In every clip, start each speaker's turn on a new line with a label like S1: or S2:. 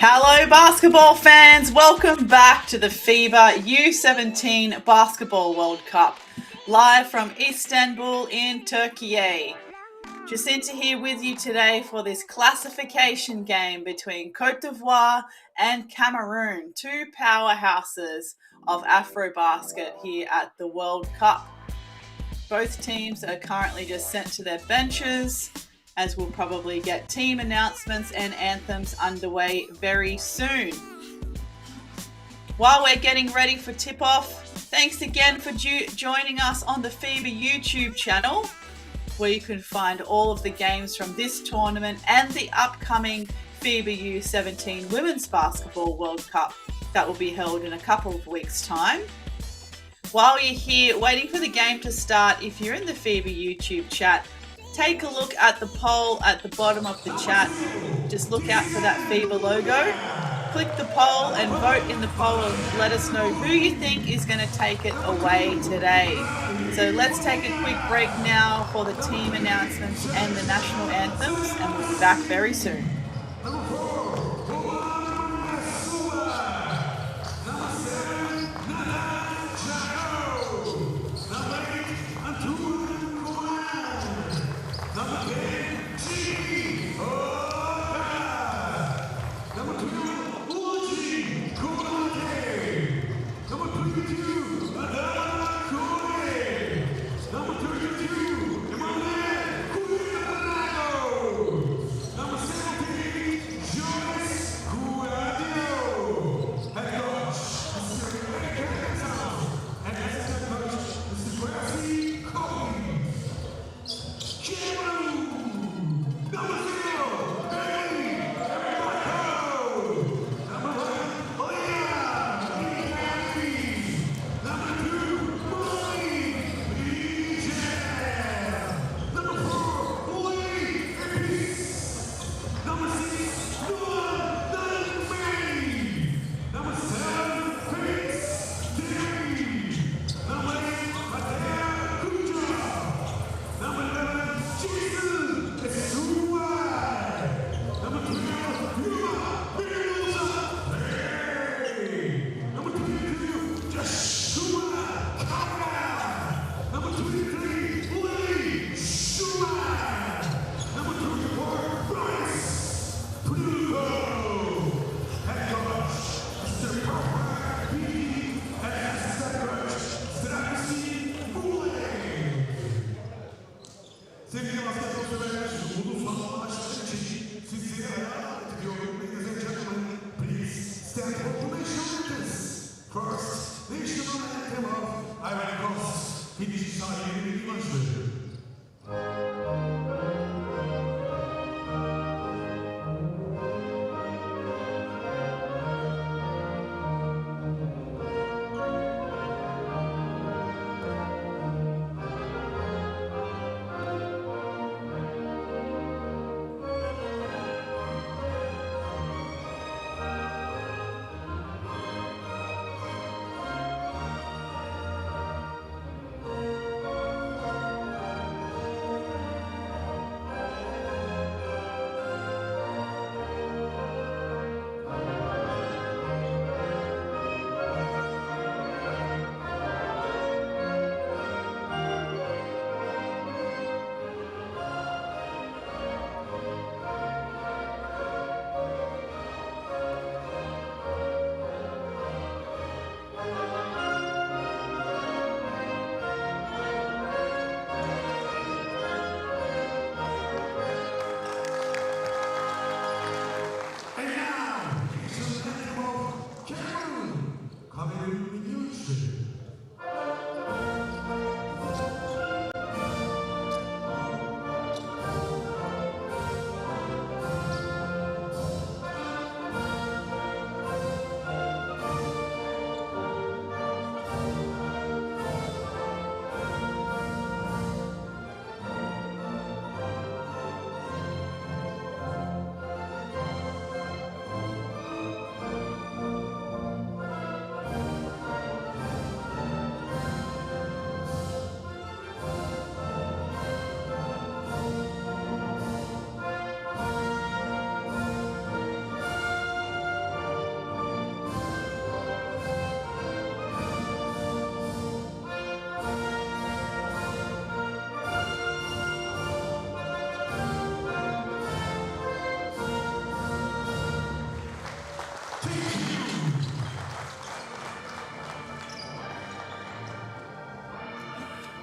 S1: Hello basketball fans, welcome back to the FIBA U17 Basketball World Cup, live from Istanbul in Turkey. Jacinta here with you today for this classification game between Côte d'Ivoire and Cameroon, two powerhouses of Afrobasket here at the World Cup. Both teams are currently just sent to their benches, as we'll probably get team announcements and anthems underway very soon. While we're getting ready for tip-off, thanks again for joining us on the FIBA YouTube channel, where you can find all of the games from this tournament and the upcoming FIBA U17 Women's Basketball World Cup that will be held in a couple of weeks' time. While you're here waiting for the game to start, if you're in the FIBA YouTube chat, take a look at the poll at the bottom of the chat. Just look out for that FIBA logo. Click the poll and vote in the poll and let us know who you think is going to take it away today. So let's take a quick break now for the team announcements and the national anthems, and we'll be back very soon.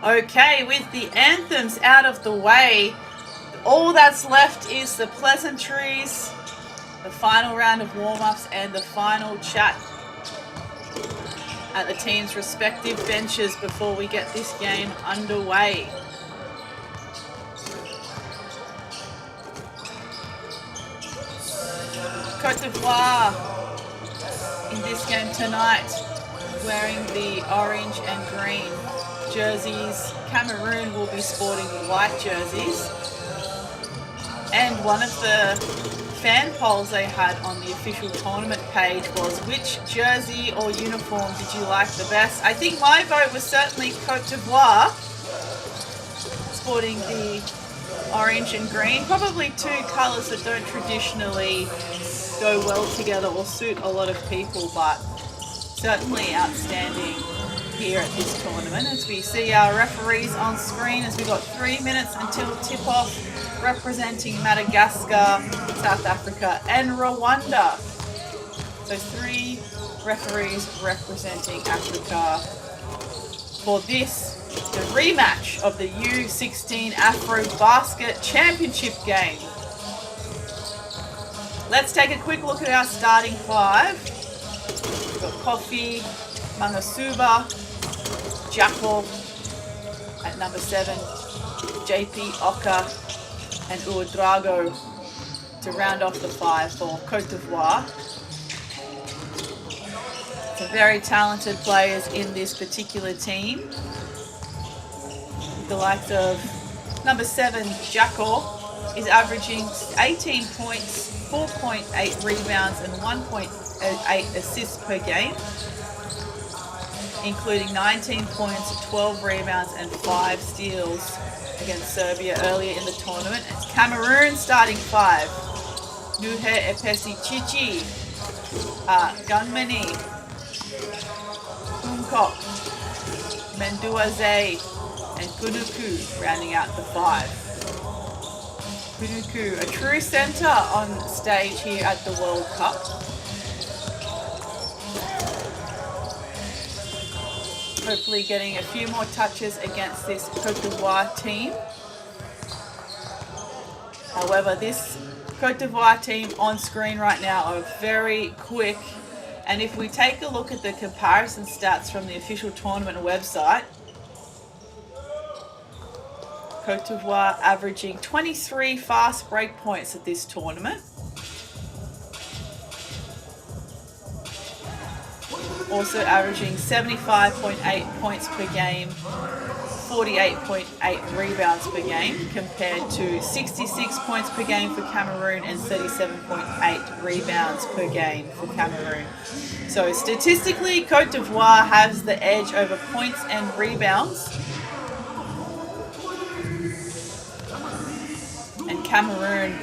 S1: Okay, with the anthems out of the way, all that's left is the pleasantries, the final round of warm-ups, and the final chat at the team's respective benches before we get this game underway. Côte d'Ivoire in this game tonight wearing the orange and green jerseys. Cameroon will be sporting white jerseys. And one of the fan polls they had on the official tournament page was, which jersey or uniform did you like the best? I think my vote was certainly Côte d'Ivoire, sporting the orange and green. Probably two colours that don't traditionally go well together or suit a lot of people, but certainly outstanding here at this tournament. As we see our referees on screen, as we got 3 minutes until tip-off, representing Madagascar, South Africa and Rwanda. So 3 referees representing Africa for this, the rematch of the U17 Afro Basket Championship game. Let's take a quick look at our starting 5. We've got Kofi, Mangasuba, Jackal at number 7, JP Oka and Ouedraogo to round off the 5 for Côte d'Ivoire. So very talented players in this particular team. The likes of number 7, Jackal, is averaging 18 points, 4.8 rebounds and 1.8 assists per game, including 19 points, 12 rebounds and 5 steals against Serbia earlier in the tournament. It's Cameroon starting 5. Nuhe Epesi Chichi, Gunmani, Umkok, Menduaze and Kunuku rounding out the 5. Kunuku, a true centre on stage here at the World Cup. Hopefully getting a few more touches against this Côte d'Ivoire team. However, this Côte d'Ivoire team on screen right now are very quick. And if we take a look at the comparison stats from the official tournament website, Côte d'Ivoire averaging 23 fast break points at this tournament. Also averaging 75.8 points per game, 48.8 rebounds per game, compared to 66 points per game for Cameroon and 37.8 rebounds per game for Cameroon. So statistically, Côte d'Ivoire has the edge over points and rebounds. And Cameroon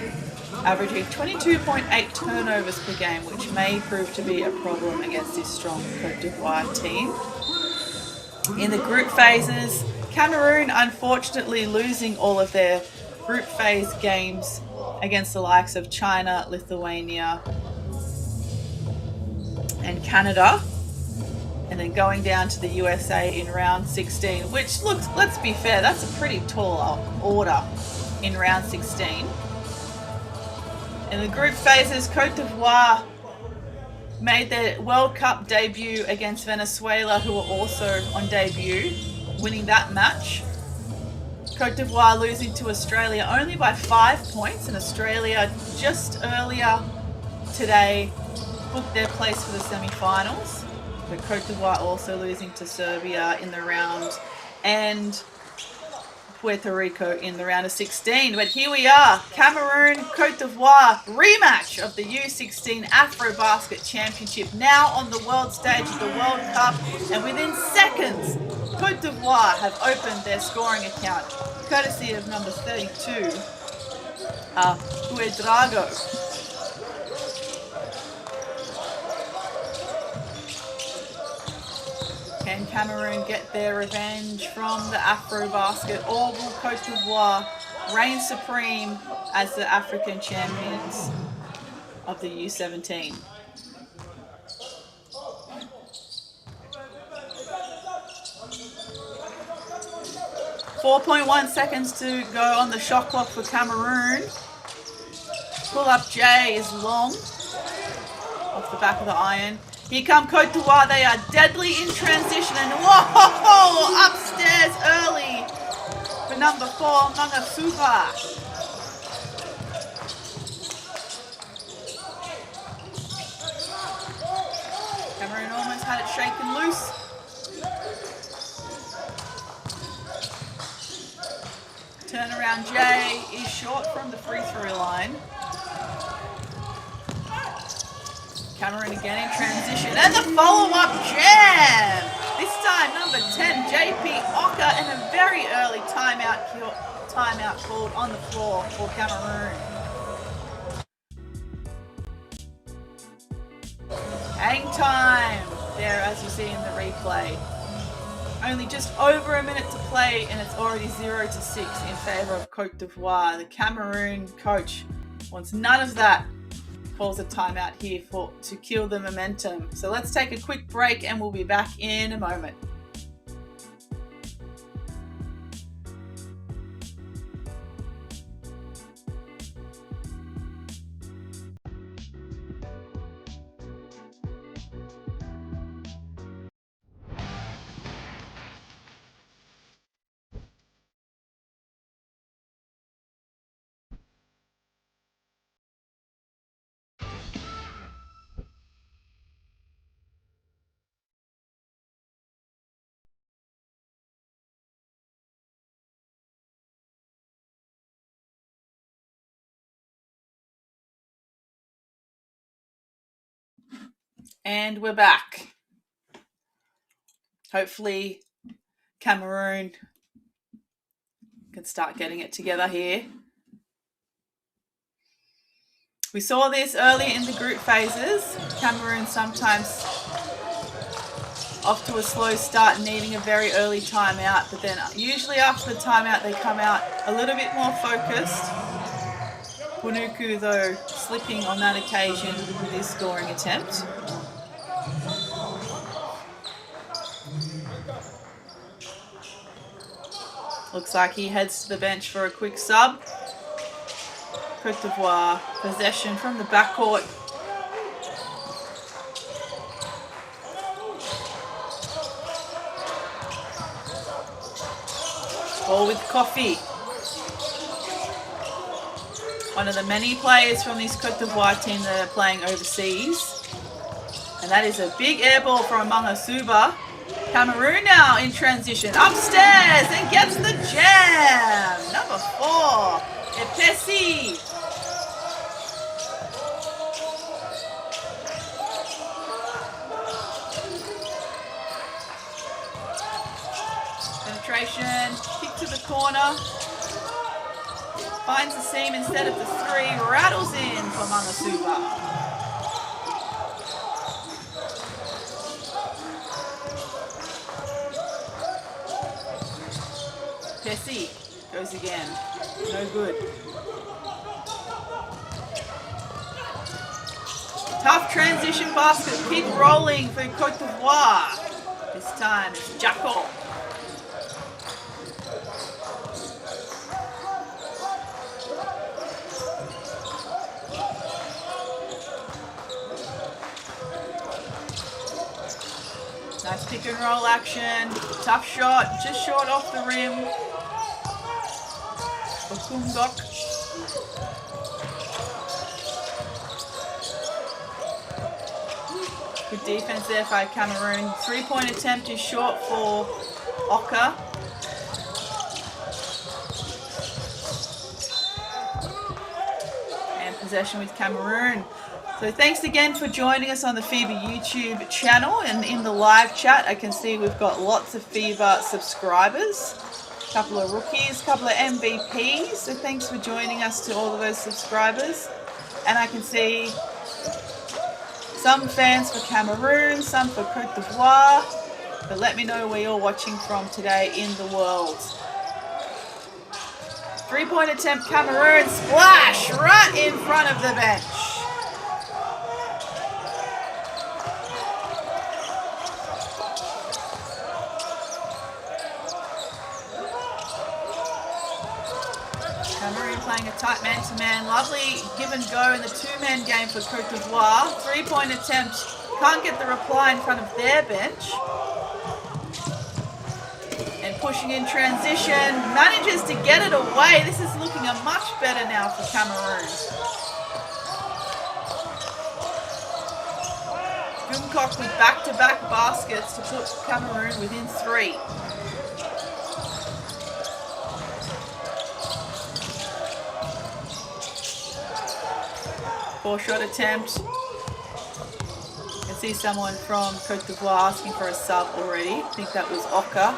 S1: averaging 22.8 turnovers per game, which may prove to be a problem against this strong Côte d'Ivoire team. In the group phases, Cameroon unfortunately losing all of their group phase games against the likes of China, Lithuania and Canada, and then going down to the USA in round 16, which looks, let's be fair, that's a pretty tall order in round 16. In the group phases, Côte d'Ivoire made their World Cup debut against Venezuela, who were also on debut, winning that match. Côte d'Ivoire losing to Australia only by 5 points, and Australia just earlier today booked their place for the semi-finals. But Côte d'Ivoire also losing to Serbia in the round, and Puerto Rico in the round of 16. But here we are, Cameroon, Côte d'Ivoire, rematch of the U16 Afro-Basket Championship, now on the world stage of the World Cup, and within seconds, Côte d'Ivoire have opened their scoring account, courtesy of number 32, Ouedraogo. Can Cameroon get their revenge from the Afro-Basket, or will Côte d'Ivoire reign supreme as the African champions of the U17? 4.1 seconds to go on the shot clock for Cameroon. Pull-up J is long. Off the back of the iron. Here come Côte d'Ivoire. They are deadly in transition. And whoa! Upstairs early for number 4, Mangasuba. Cameroon almost had it shaken loose. Turnaround J is short from the free-throw line. Cameroon again in transition, and the follow-up jam! This time, number 10, JP Oka, and a very early timeout called on the floor for Cameroon. Hang time there, as you see in the replay. Only just over a minute to play, and it's already 0-6 in favour of Côte d'Ivoire. The Cameroon coach wants none of that. Calls a timeout here to kill the momentum. So let's take a quick break and we'll be back in a moment. And we're back. Hopefully Cameroon can start getting it together here. We saw this early in the group phases. Cameroon sometimes off to a slow start, needing a very early timeout, but then usually after the timeout they come out a little bit more focused. Punuku, though, slipping on that occasion with his scoring attempt. Looks like he heads to the bench for a quick sub. Côte d'Ivoire, possession from the backcourt. Ball with Coffee. One of the many players from this Côte d'Ivoire team that are playing overseas. And that is a big air ball from Mangasuba. Cameroon now in transition. Upstairs and gets the jam. Number 4, Epesi. Penetration, kick to the corner. Finds the seam instead of the 3. Rattles in for Mangasuba. Pessi goes again. No good. Tough transition basket. Keep rolling for Côte d'Ivoire. This time it's Jacko. Nice pick and roll action. Tough shot. Just short off the rim. Okungok. Good defense there by Cameroon. 3-point attempt is short for Oka. And possession with Cameroon. So thanks again for joining us on the FIBA YouTube channel, and in the live chat I can see we've got lots of FIBA subscribers, a couple of rookies, a couple of MVPs, so thanks for joining us to all of those subscribers. And I can see some fans for Cameroon, some for Côte d'Ivoire, but let me know where you're watching from today in the world. 3-point attempt, Cameroon, splash right in front of the bench. Cameroon playing a tight man-to-man. Lovely give and go in the two-man game for Côte d'Ivoire. Three-point attempt. Can't get the reply in front of their bench. And pushing in transition. Manages to get it away. This is looking much better now for Cameroon. Gumcock with back-to-back baskets to put Cameroon within 3. Four-shot attempt. You can see someone from Côte d'Ivoire asking for a sub already. I think that was Oka.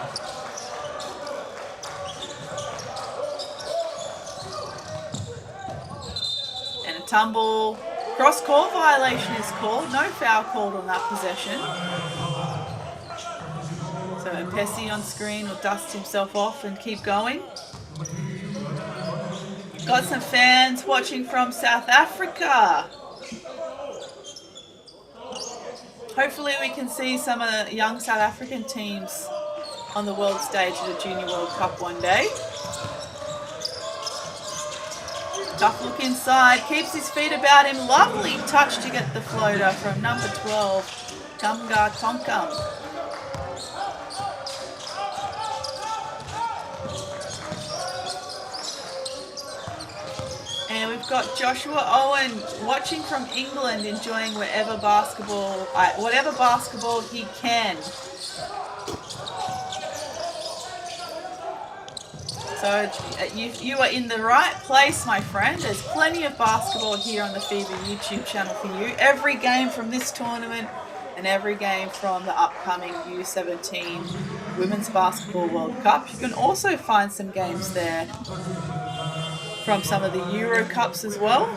S1: And a tumble. Cross-court violation is called. No foul called on that possession. So Pessi on screen will dust himself off and keep going. Got some fans watching from South Africa. Hopefully we can see some of the young South African teams on the world stage at the Junior World Cup one day. Tough look inside, keeps his feet about him. Lovely touch to get the floater from number 12, Kamga Tonkam. And we've got Joshua Owen watching from England, enjoying whatever basketball he can. So you are in the right place, my friend. There's plenty of basketball here on the FIBA YouTube channel for you. Every game from this tournament and every game from the upcoming U17 Women's Basketball World Cup. You can also find some games there from some of the Euro Cups as well.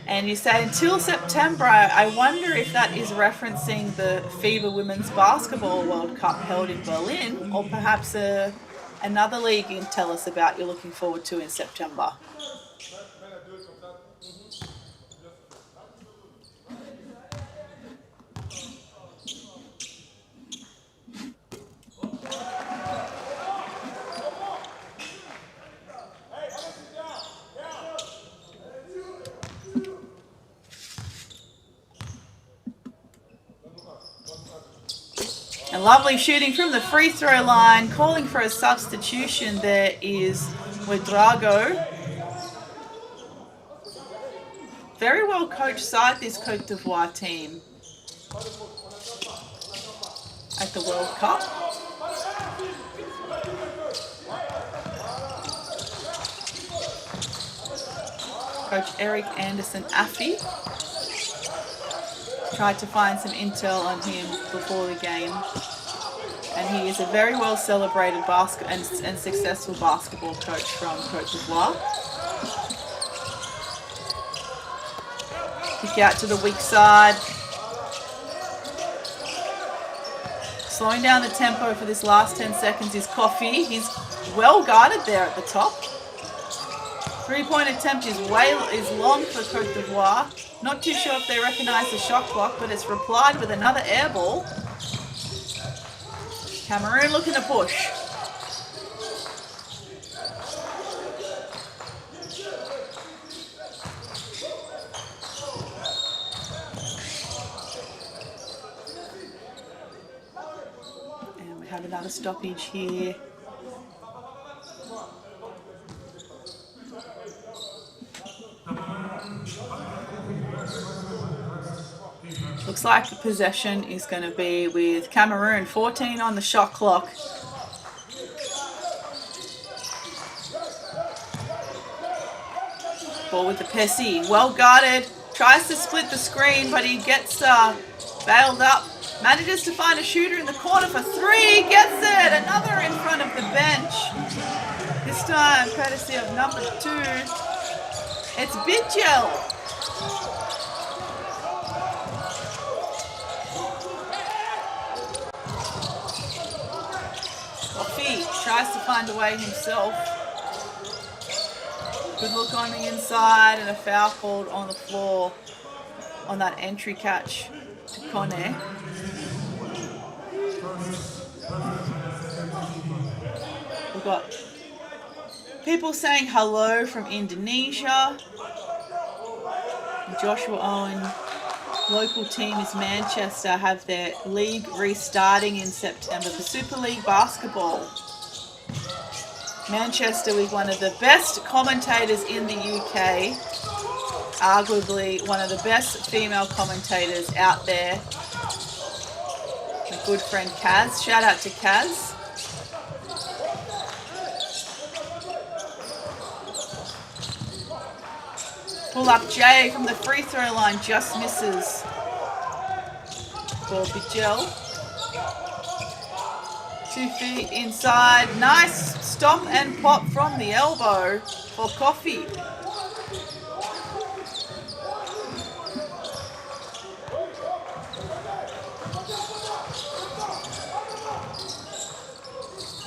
S1: And you say until September, I wonder if that is referencing the FIBA Women's Basketball World Cup held in Berlin, or perhaps another league you can tell us about you're looking forward to in September. And lovely shooting from the free throw line. Calling for a substitution there is Ouedraogo. Very well coached side, this Côte d'Ivoire team at the World Cup. Coach Eric Anderson Affy tried to find some intel on him before the game, and he is a very well celebrated and successful basketball coach from Côte d'Ivoire. Kick out to the weak side. Slowing down the tempo for this last 10 seconds is Kofi. He's well guarded there at the top. Three-point attempt is long for Côte d'Ivoire. Not too sure if they recognise the shot clock, but it's replied with another air ball. Cameroon looking to push. And we have another stoppage here. Looks like the possession is going to be with Cameroon. 14 on the shot clock. Ball with the Pessi. Well guarded. Tries to split the screen, but he gets bailed up. Manages to find a shooter in the corner for 3. Gets it. Another in front of the bench. This time, courtesy of number 2. It's Bidgel. Tries to find a way himself. Good look on the inside and a foul called on the floor on that entry catch to Kone. got people saying hello from Indonesia. Joshua Owen, local team is Manchester, have their league restarting in September for Super League basketball. Manchester with one of the best commentators in the UK, arguably one of the best female commentators out there. My good friend Kaz, shout out to Kaz. Pull up Jay from the free throw line, just misses. For Bijel. 2 feet inside, nice stomp and pop from the elbow for Coffee.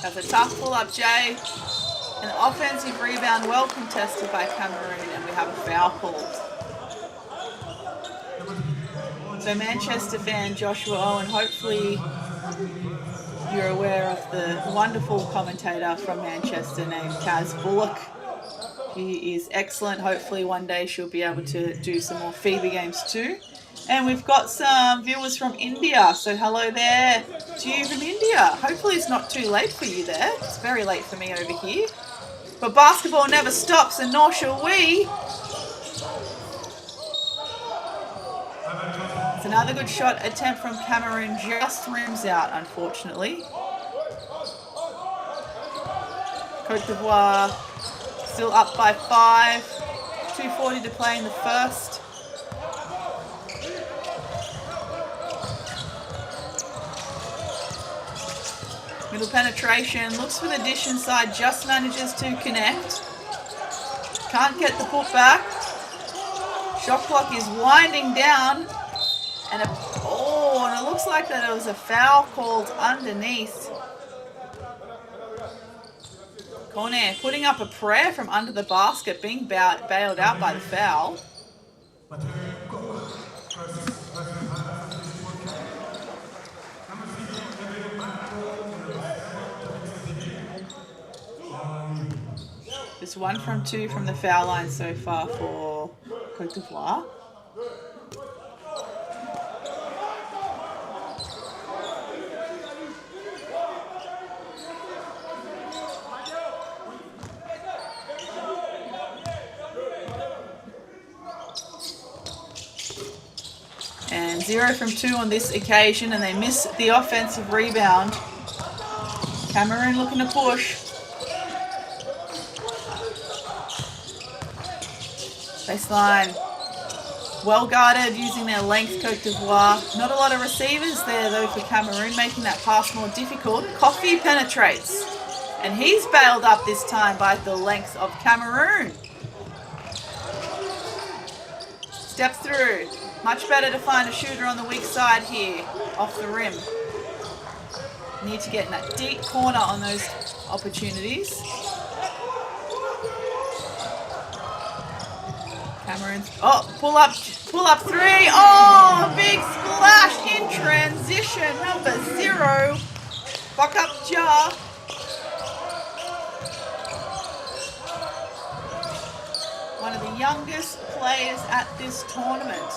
S1: That's a tough pull up, Jay. An offensive rebound, well contested by Cameroon, and we have a foul called. So Manchester fan Joshua Owen, hopefully you're aware of the wonderful commentator from Manchester named Kaz Bullock. He is excellent. Hopefully one day she'll be able to do some more FIBA games too. And we've got some viewers from India. So hello there to you from India. Hopefully it's not too late for you there. It's very late for me over here. But basketball never stops, and nor shall we. It's another good shot attempt from Cameroon, just rims out, unfortunately. Côte d'Ivoire still up by 5. 2:40 to play in the first. Middle penetration, looks for the dish inside, just manages to connect. Can't get the putback. Shot clock is winding down. And it looks like that it was a foul called underneath. Kone putting up a prayer from under the basket, being bailed out by the foul. Just 1 from 2 from the foul line so far for Côte d'Ivoire. And 0 from 2 on this occasion, and they miss the offensive rebound. Cameroon looking to push. Baseline, well guarded using their length, Côte d'Ivoire. Not a lot of receivers there though for Cameroon, making that pass more difficult. Coffee penetrates, and he's bailed up this time by the length of Cameroon. Step through. Much better to find a shooter on the weak side here, off the rim. Need to get in that deep corner on those opportunities. Cameron's, pull up 3. Oh, big splash in transition. Number 0. Buck up jar. One of the youngest players at this tournament.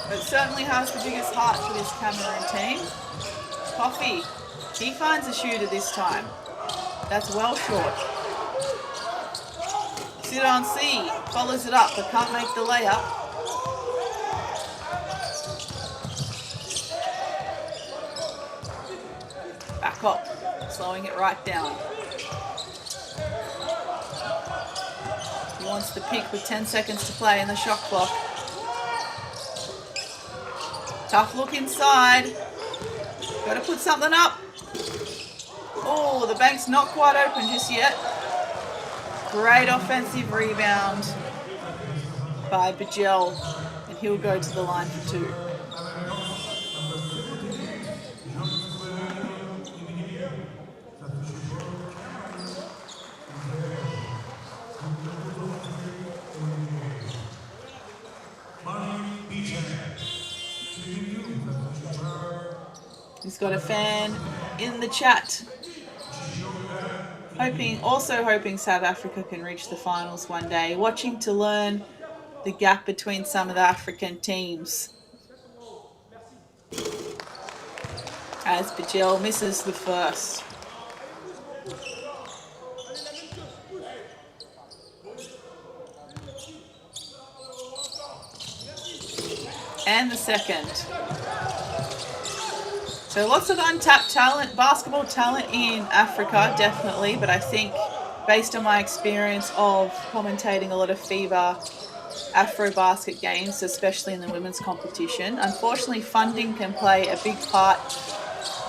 S1: But certainly has the biggest heart for this Cameroon team. Coffee, he finds a shooter this time. That's well short. Sit on C, follows it up, but can't make the layup. Back up, slowing it right down. He wants the pick with 10 seconds to play in the shot clock. Tough look inside. Got to put something up. Oh, the bank's not quite open just yet. Great offensive rebound by Bijel, and he'll go to the line for 2. He's got a fan in the chat Also hoping South Africa can reach the finals one day. Watching to learn the gap between some of the African teams. As Bajil misses the first. And the second. So lots of untapped talent, basketball talent in Africa, definitely. But I think based on my experience of commentating a lot of FIBA Afro-basket games, especially in the women's competition, unfortunately funding can play a big part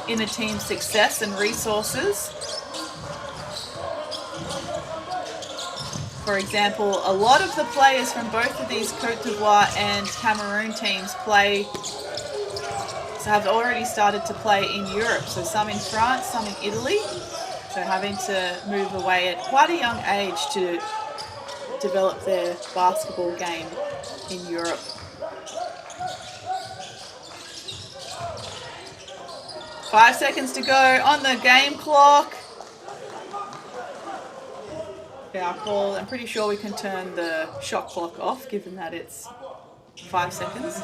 S1: in a team's success and resources. For example, a lot of the players from both of these Côte d'Ivoire and Cameroon teams have already started to play in Europe. So some in France, some in Italy. So having to move away at quite a young age to develop their basketball game in Europe. Five seconds to go on the game clock. Foul call. I'm pretty sure we can turn the shot clock off, given that it's 5 seconds.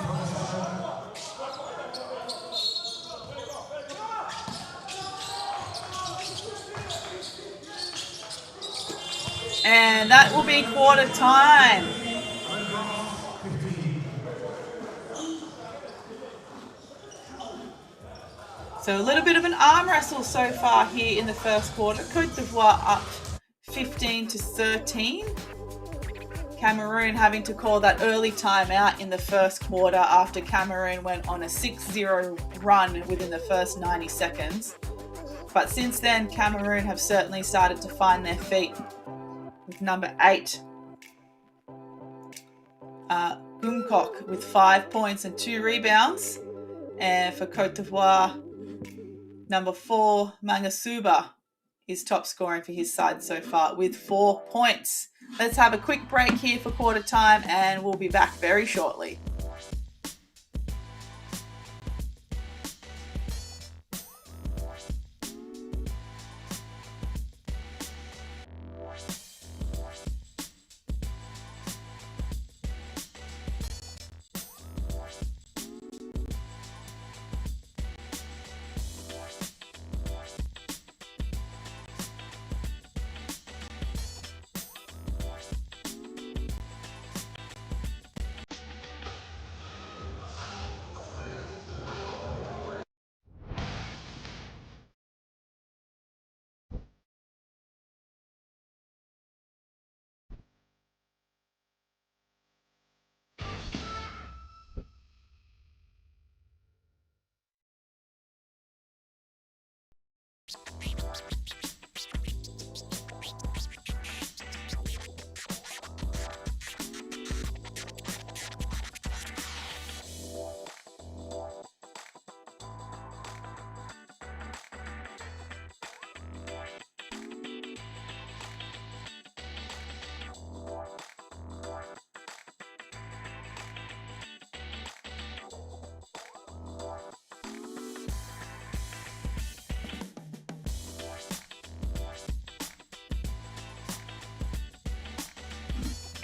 S1: And that will be quarter time. So a little bit of an arm wrestle so far here in the first quarter. Côte d'Ivoire up 15-13. Cameroon having to call that early timeout in the first quarter after Cameroon went on a 6-0 run within the first 90 seconds. But since then, Cameroon have certainly started to find their feet. With number 8, Gumkok with 5 points and 2 rebounds. And for Côte d'Ivoire, number 4, Mangasuba is top scoring for his side so far with 4 points. Let's have a quick break here for quarter time and we'll be back very shortly.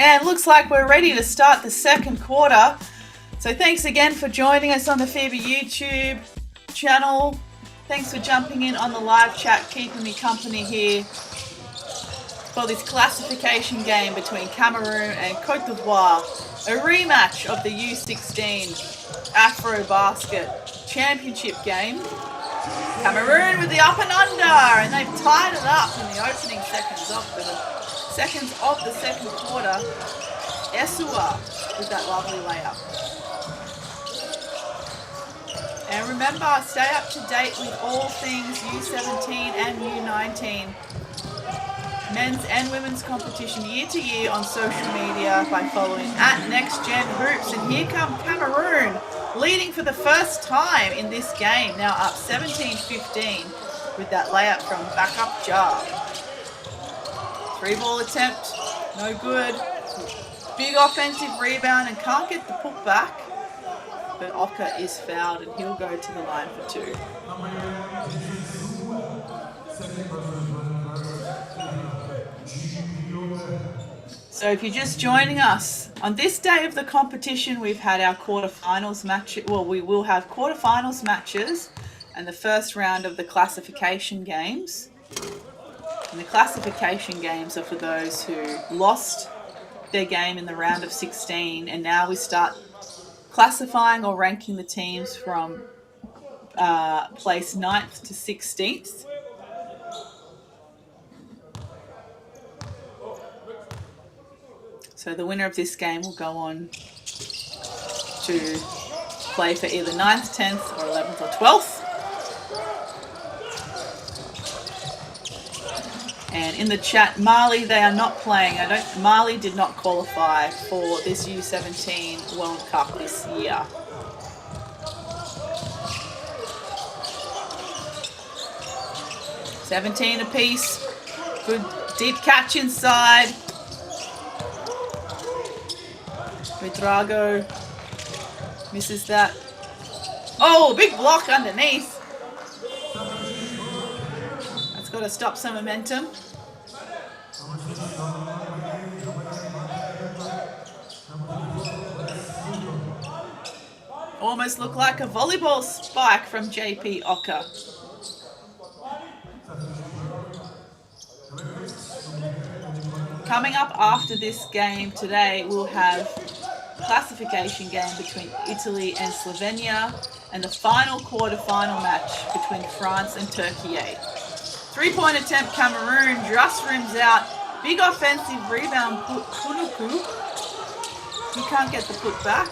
S1: And looks like we're ready to start the second quarter. So thanks again for joining us on the FIBA YouTube channel. Thanks for jumping in on the live chat, keeping me company here for this classification game between Cameroon and Côte d'Ivoire. A rematch of the U16 Afro-Basket Championship game. Cameroon with the up and under, and they've tied it up in the opening seconds of the second quarter. Esua with that lovely layup. And remember, stay up to date with all things U17 and U19 men's and women's competition year to year on social media by following @NextGenHoops. And here come Cameroon, leading for the first time in this game, now up 17-15 with that layup from backup Jar. 3-ball attempt, no good. Big offensive rebound and can't get the putback. But Oka is fouled and he'll go to the line for 2. So if you're just joining us, on this day of the competition, we've had our quarterfinals match. Well, we will have quarterfinals matches and the first round of the classification games. And the classification games are for those who lost their game in the round of 16, and now we start classifying or ranking the teams from place 9th to 16th. So the winner of this game will go on to play for either 9th, 10th, or 11th or 12th. And in the chat, Mali, they are not playing. Mali did not qualify for this U17 World Cup this year. $17 apiece. Good deep catch inside. Vidrago misses that. Oh, big block underneath. That's got to stop some momentum. Almost looked like a volleyball spike from JP Ocker. Coming up after this game today, we'll have classification game between Italy and Slovenia and the final quarter-final match between France and Turkey. 3-point attempt, Cameroon just rims out. Big offensive rebound, Punuku. He can't get the put back.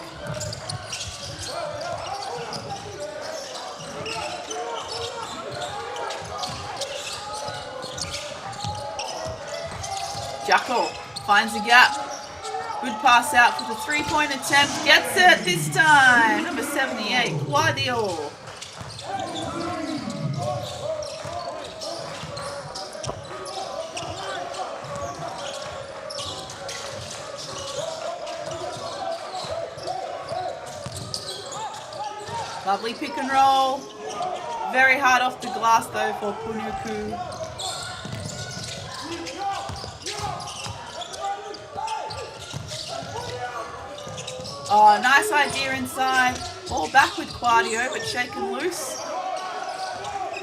S1: Jacko finds a gap. Good pass out for the 3-point attempt. Gets it this time. Number 78, Guardiola. Lovely pick and roll. Very hard off the glass though for Punuku. Oh, nice idea inside. Ball back with Quadio, but shaken loose.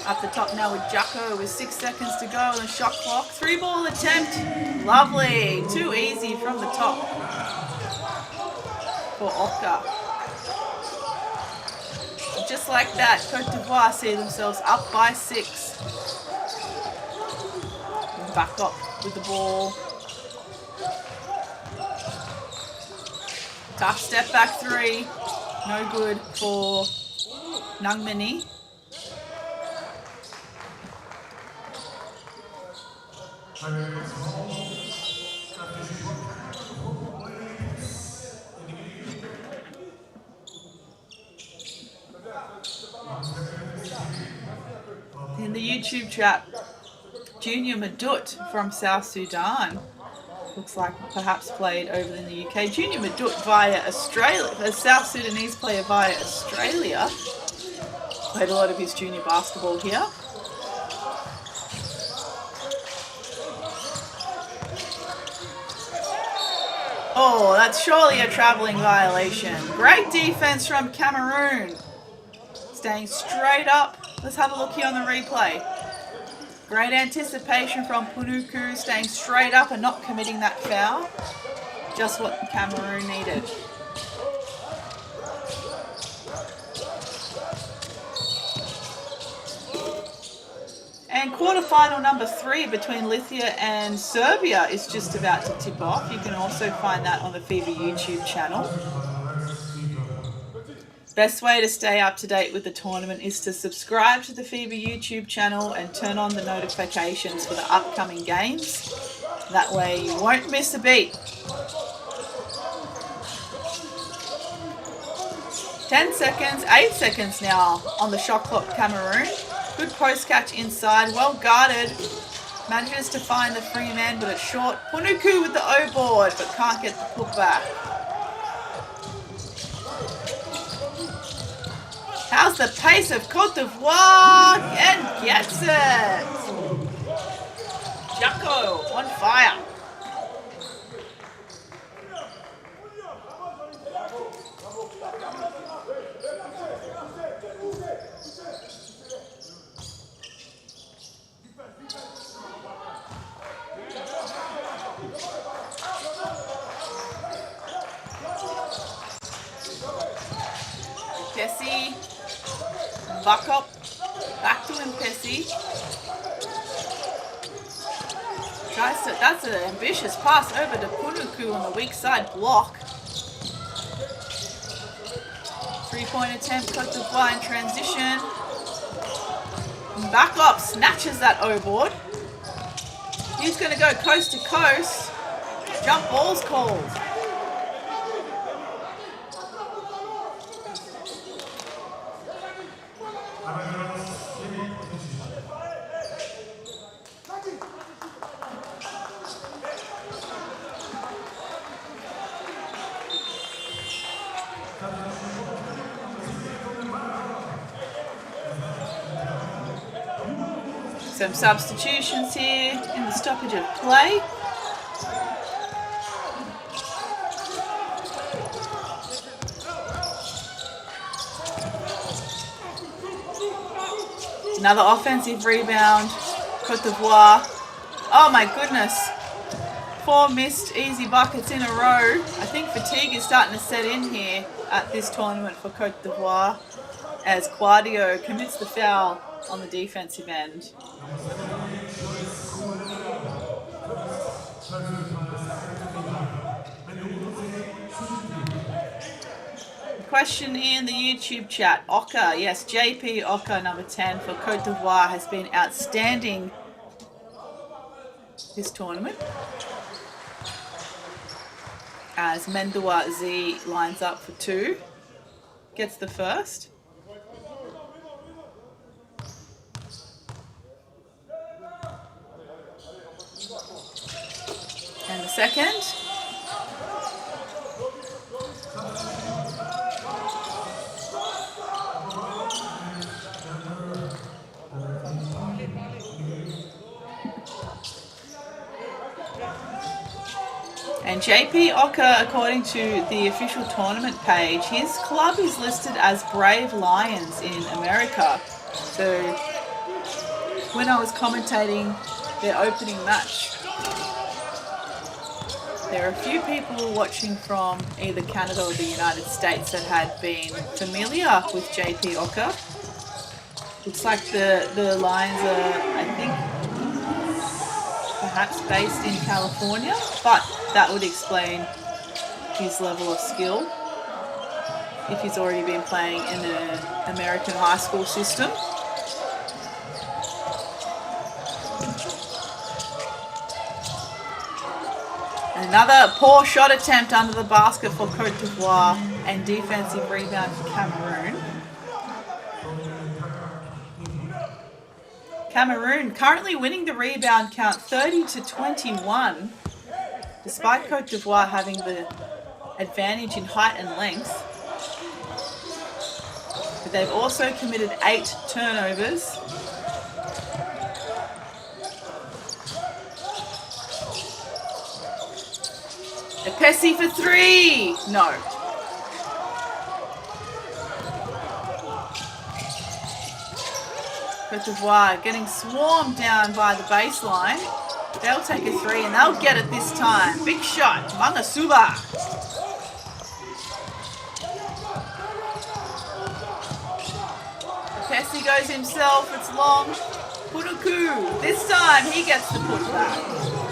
S1: Up the top now with Jacko with 6 seconds to go on the shot clock. 3-ball attempt. Lovely. Too easy from the top for Ocker. Just like that, Côte d'Ivoire see themselves up by 6. Back up with the ball. Tough step back 3. No good for Nangmani. In the YouTube chat, Junior Madut from South Sudan. Looks like perhaps played over in the UK. Junior Madut via Australia, a South Sudanese player via Australia. Played a lot of his junior basketball here. Oh, that's surely a travelling violation. Great defense from Cameroon. Staying straight up. Let's have a look here on the replay. Great anticipation from Punuku, staying straight up and not committing that foul. Just what Cameroon needed. And quarterfinal number 3 between Lithuania and Serbia is just about to tip off. You can also find that on the FIBA YouTube channel. Best way to stay up to date with the tournament is to subscribe to the FIBA YouTube channel and turn on the notifications for the upcoming games. That way you won't miss a beat. 10 seconds, 8 seconds now on the shot clock, Cameroon. Good post catch inside, well guarded. Manages to find the free man, but it's short. Punuku with the O board, but can't get the put back. How's the pace of Côte d'Ivoire? And gets it. Jacko on fire. Buck up. Back to Mpesi. Tries to, that's an ambitious pass over to Punuku on the weak side block. 3-point attempt, Côte d'Ivoire in transition. Back up, snatches that O-board. He's going to go coast to coast. Jump ball's called. Some substitutions here in the stoppage of play. Another offensive rebound, Côte d'Ivoire. Oh my goodness. 4 missed easy buckets in a row. I think fatigue is starting to set in here at this tournament for Côte d'Ivoire as Quadio commits the foul on the defensive end. Question in the YouTube chat. Oka, yes, JP Oka, number 10 for Côte d'Ivoire, has been outstanding this tournament. As Mendua Z lines up for 2, gets the first. And the second. And JP Oka, according to the official tournament page, his club is listed as Brave Lions in America. So when I was commentating their opening match, there are a few people watching from either Canada or the United States that had been familiar with JP Oka. Looks like the Lions are, I think, perhaps based in California, but that would explain his level of skill if he's already been playing in the American high school system. Another poor shot attempt under the basket for Côte d'Ivoire and defensive rebound for Cameroon. Cameroon currently winning the rebound count 30-21, despite Côte d'Ivoire having the advantage in height and length. But they've also committed 8 turnovers. Epesi for 3! No. Côte d'Ivoire getting swarmed down by the baseline. They'll take a 3 and they'll get it this time. Big shot, Mangasuba. Epesi goes himself, it's long. Punuku, this time he gets the putback.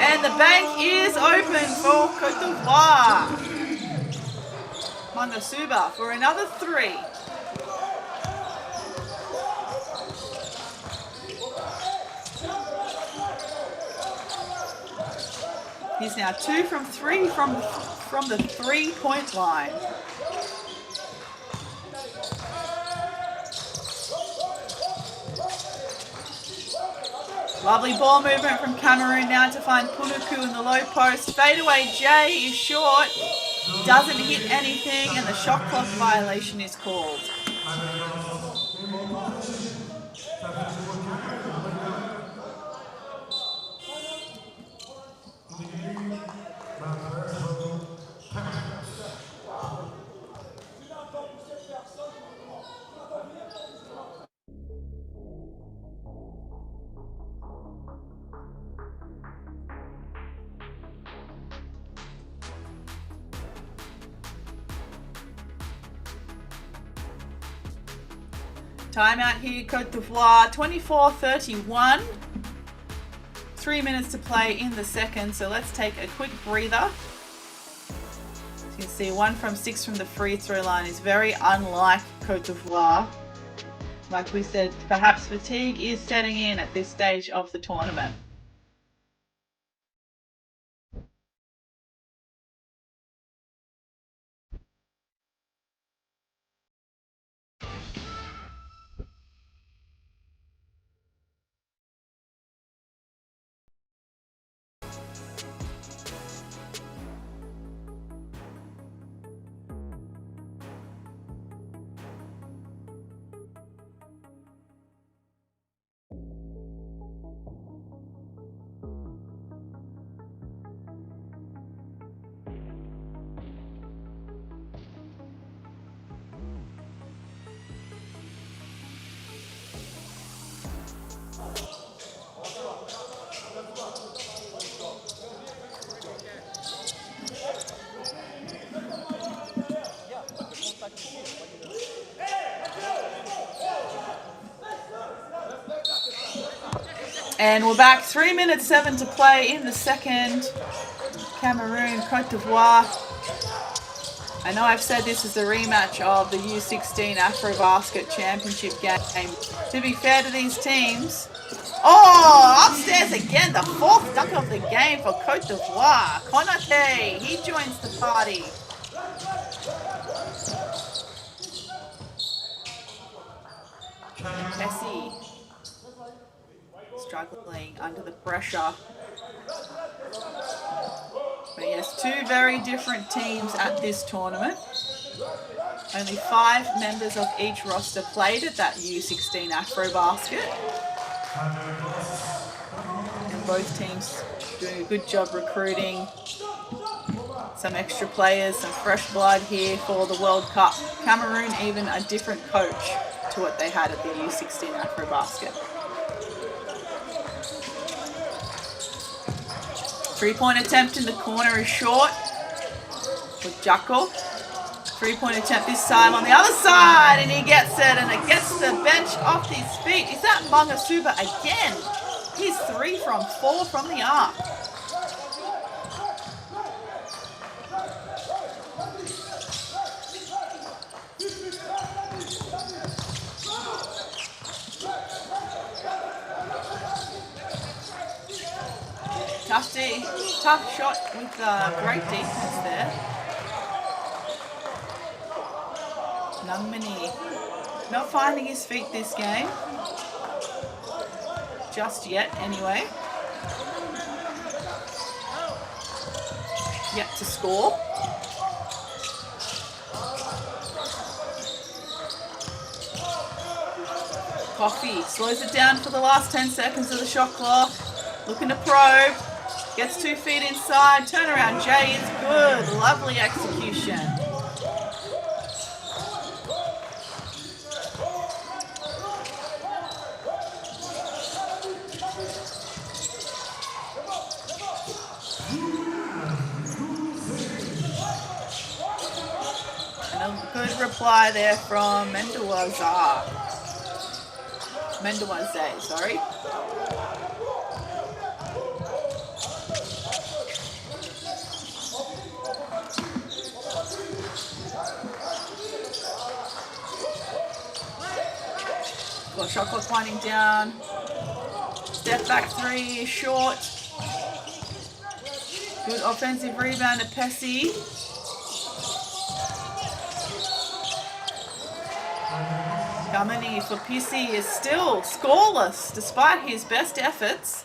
S1: And the bank is open for Côte d'Ivoire. Mangasuba for another 3. He's now 2 from 3 from the 3-point line. Lovely ball movement from Cameroon now to find Punuku in the low post. Fadeaway J is short, doesn't hit anything, and the shot clock violation is called. Timeout here, Côte d'Ivoire, 24-31. 3 minutes to play in the second, so let's take a quick breather. As you can see, 1 from 6 from the free throw line is very unlike Côte d'Ivoire. Like we said, perhaps fatigue is setting in at this stage of the tournament. And we're back, 3 minutes 7 to play in the second. Cameroon, Côte d'Ivoire. I know I've said this is a rematch of the U16 AfroBasket Championship game. To be fair to these teams, upstairs again, the 4th dunk of the game for Côte d'Ivoire. Konate, he joins the party. Tessie struggling under the pressure. But yes, 2 very different teams at this tournament. Only 5 members of each roster played at that U16 AfroBasket. And both teams doing a good job recruiting some extra players, some fresh blood here for the World Cup. Cameroon even a different coach to what they had at the U16 AfroBasket. 3-point attempt in the corner is short for Jacko. 3-point attempt this time on the other side, and he gets it, and it gets the bench off his feet. Is that Mangasuba again? He's 3 from 4 from the arc. Tough shot with great defense there. Nangmani not finding his feet this game. Just yet, anyway. Yet to score. Coffee slows it down for the last 10 seconds of the shot clock. Looking to probe. Gets 2 feet inside. Turnaround J is good. Lovely execution. And a good reply there from Mendoze, sorry. Got shot clock winding down. Step back 3 is short. Good offensive rebound to Pessi. Gamani for Pessi is still scoreless despite his best efforts.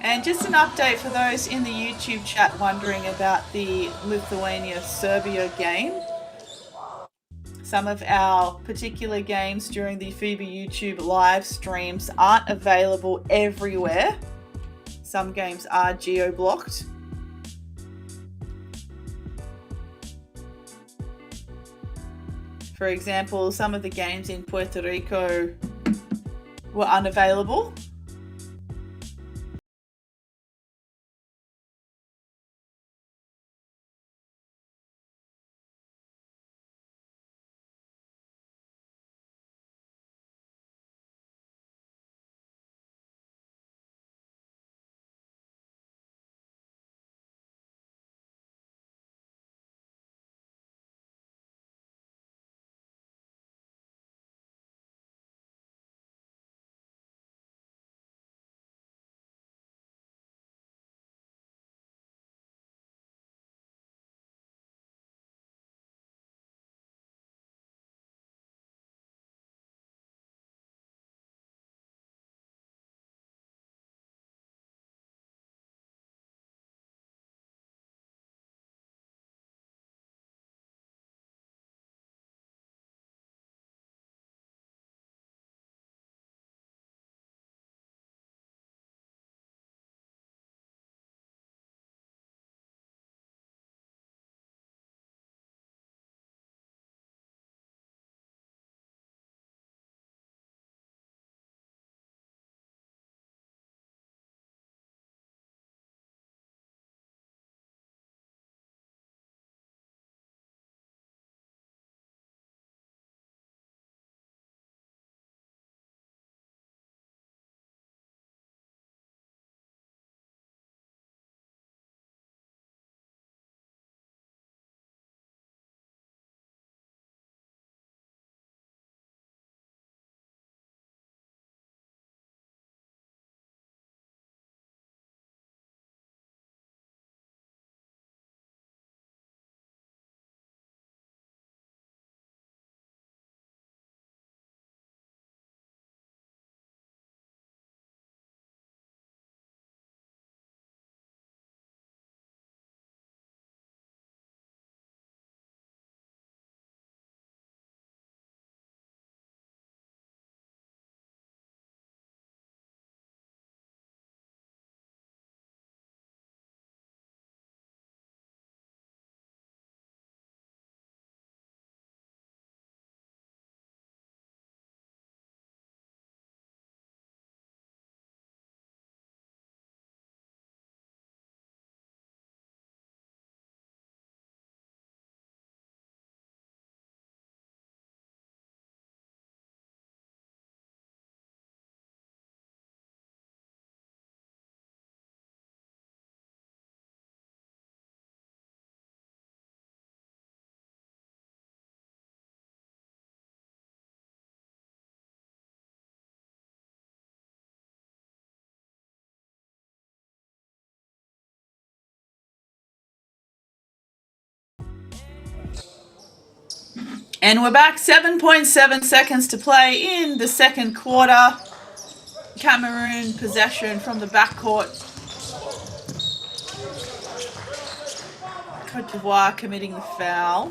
S1: And just an update for those in the YouTube chat wondering about the Lithuania-Serbia game. some of our particular games during the FIBA YouTube live streams aren't available everywhere. Some games are geo-blocked. For example, some of the games in Puerto Rico were unavailable. And we're back, 7.7 seconds to play in the second quarter. Cameroon possession from the backcourt. Côte d'Ivoire committing the foul.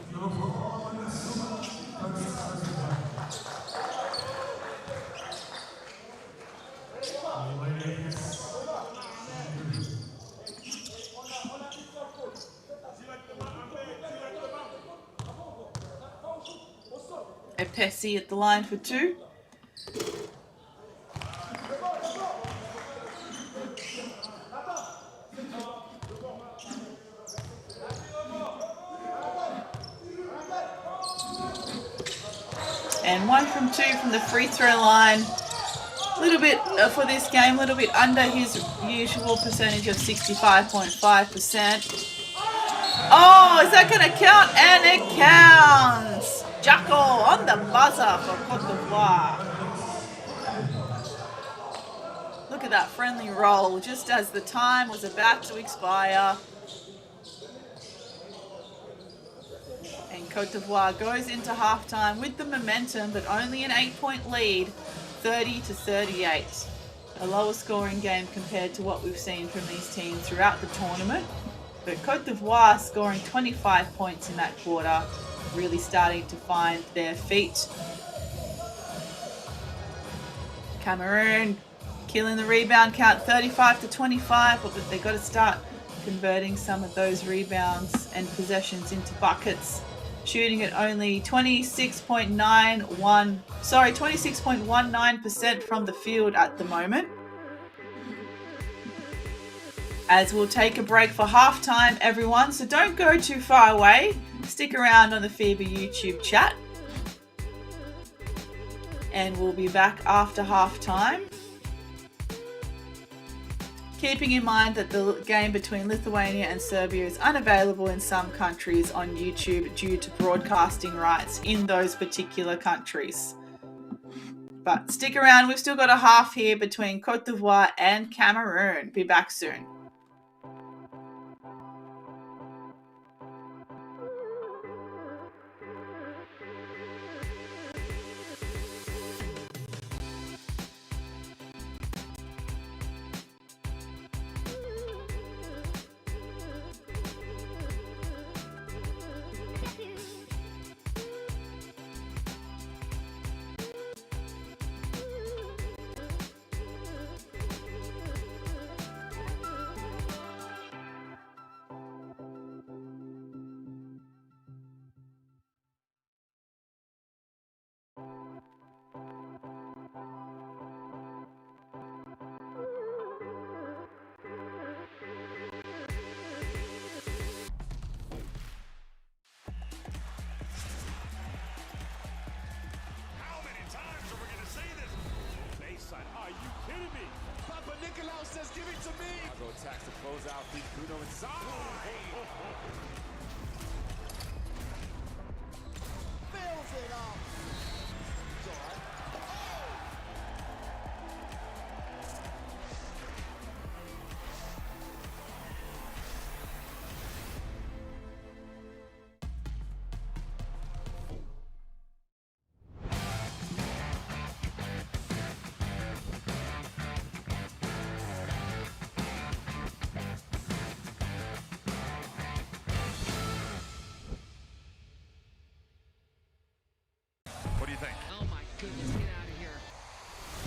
S1: Pessi at the line for two. And 1 from 2 from the free throw line. A little bit for this game, a little bit under his usual percentage of 65.5%. Oh, is that going to count? And it counts. Jacko on the buzzer for Côte d'Ivoire. Look at that friendly roll just as the time was about to expire. And Côte d'Ivoire goes into halftime with the momentum, but only an 8-point lead, 30-38. A lower scoring game compared to what we've seen from these teams throughout the tournament. But Côte d'Ivoire scoring 25 points in that quarter, really starting to find their feet. Cameroon killing the rebound count, 35-25, but they've got to start converting some of those rebounds and possessions into buckets. Shooting at only 26.19% from the field at the moment. As we'll take a break for halftime, everyone, so don't go too far away. Stick around on the FIBA YouTube chat. And we'll be back after halftime. Keeping in mind that the game between Lithuania and Serbia is unavailable in some countries on YouTube due to broadcasting rights in those particular countries. But stick around, we've still got a half here between Côte d'Ivoire and Cameroon. Be back soon.
S2: Says, give it to me. Go attacks to close out. Bruno inside. Fills it up. What do you think?
S3: Oh my goodness, get out of here.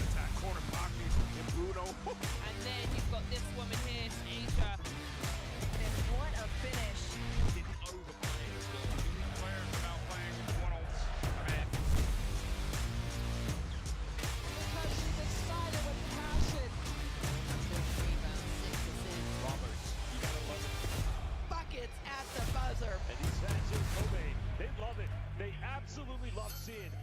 S2: Attack corner pocket and Bruno.
S3: And then you've got this woman here, Asia.
S4: And what a finish.
S2: Didn't overplay it. Players without playing one-on-one.
S4: Because she's excited with passion.
S3: Rebound, 6 assists.
S2: Roberts, you gotta love it.
S4: Buckets at the buzzer.
S2: And these fans in Kobe, they love it. They absolutely love seeing it.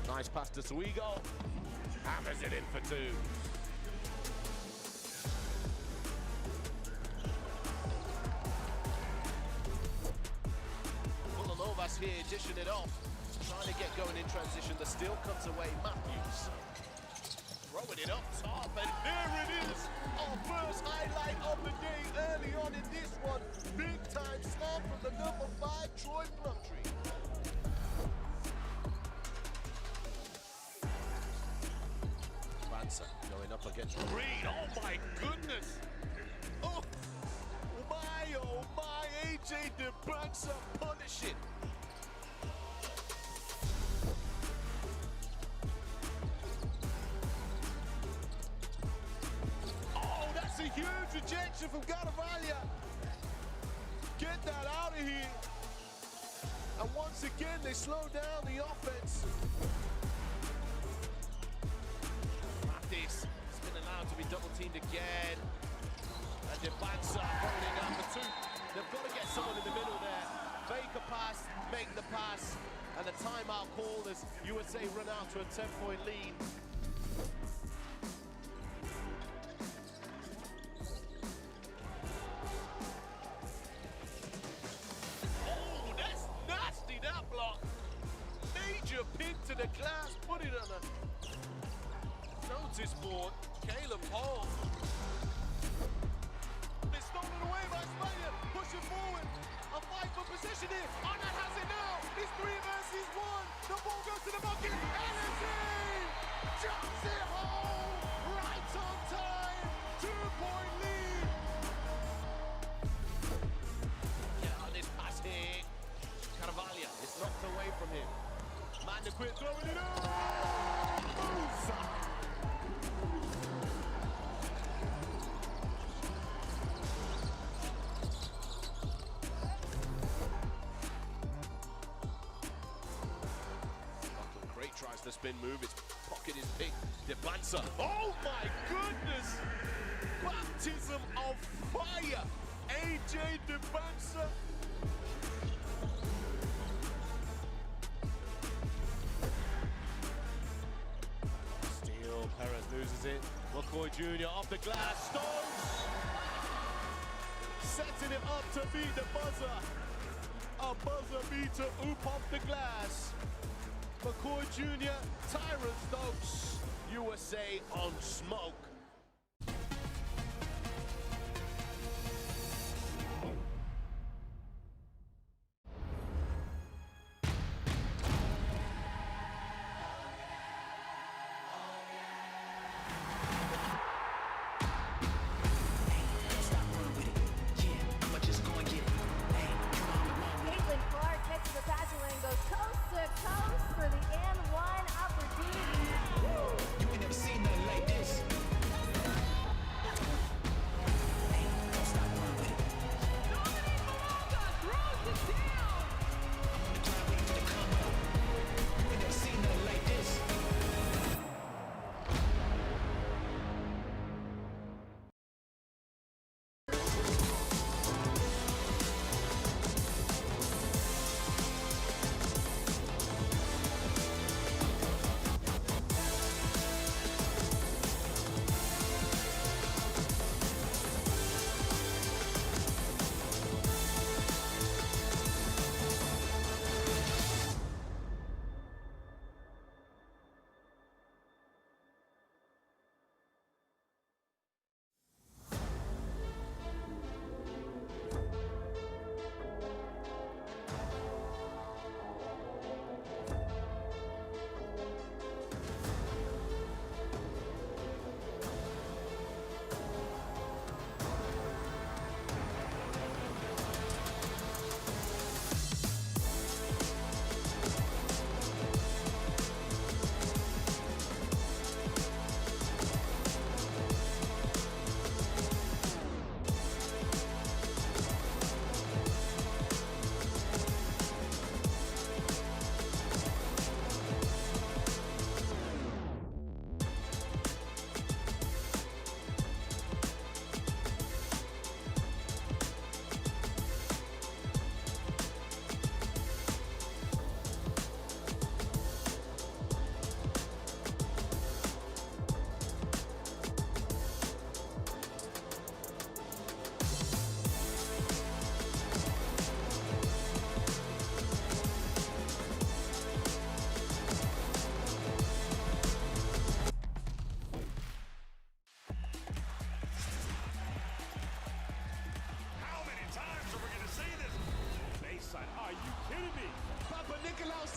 S2: Nice pass to Suigo. Hammers it in for two. Vulanovas here dishing it off. Trying to get going in transition. The steal comes away. Matthews. Throwing it up top. And there it is. Our first highlight of the day early on in this one. Big time slam from the number 5, Troy Plumtree. Going up against Green. Oh my goodness. Oh my, AJ DeBanza punish it. Oh, that's a huge rejection from Garavalia. Get that out of here. And once again, they slow down the offense. This has been allowed to be double-teamed again. And DeBanza holding out for two. They've got to get someone in the middle there. Fake a pass, make the pass. And the timeout called as USA run out to a 10-point lead. Oh, that's nasty, that block. Major pin to the glass, put it on a notice board. Caleb Hall. It's stolen away by Spain. Pushing forward. A fight for position here. The ball goes to the bucket, and it's in! Drops it home! Right on time! 2-point lead! Yeah, on this pass here. Carvalho is knocked away from him. Man, the quick throwing it up! Musa! Great tries to spin move, his pocket is big. Debansa. Oh my goodness! Baptism of fire! AJ Debansa. Steal, Perez loses it. McCoy Jr. off the glass, Stokes! Setting it up to beat the buzzer. A buzzer beater, oop off the glass. McCoy Jr., Tyron Stokes, USA on smoke.
S5: Gets the passing lane, goes coast to coast for the and one opportunity.
S6: You ain't never seen nothing like this. Hey, don't stop running with it.
S3: Dominic Malonga throws it down.
S6: I'm on the ground waiting for the come up. You ain't never seen nothing like this.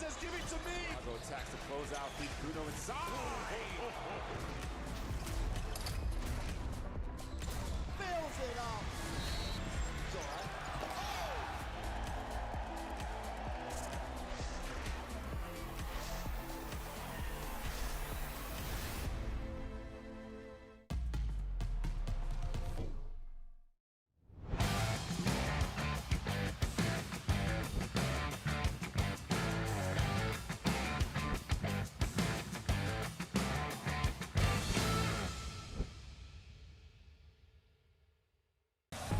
S2: says, give it to me.
S7: Go attacks to close out. Beat Bruno inside.
S2: Fills it up. It's all right.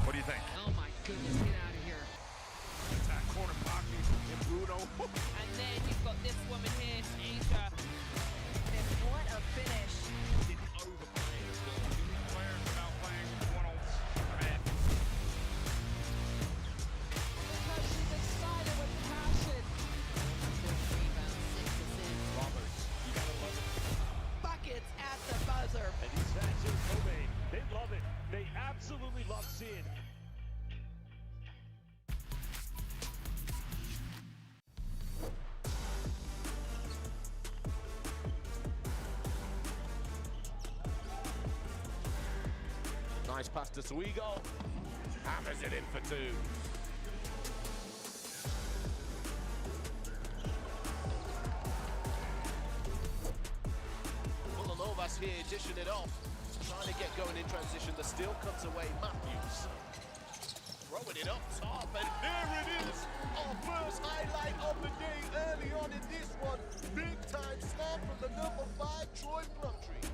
S7: What do you think?
S3: Oh my goodness, get out of here.
S7: Attack corner pocket and Bruno.
S3: And then you've got this woman here, Asia.
S5: And what a finish.
S7: Didn't overplay it. Players without playing one on red.
S4: Because she's excited with passion.
S3: 6 rebounds, 6 assists.
S7: Roberts, you gotta love it.
S4: Buckets at the buzzer.
S8: And these fans in Kobe, they love it. They absolutely love seeing
S2: Nice pass to Suigo. Hammers it in for two. Novas here dishing it off. Trying to get going in transition. The steal comes away. Matthews. Throwing it up top, and there it is. Our first highlight of the day early on in this one. Big time slam from the number 5, Troy Plumtree.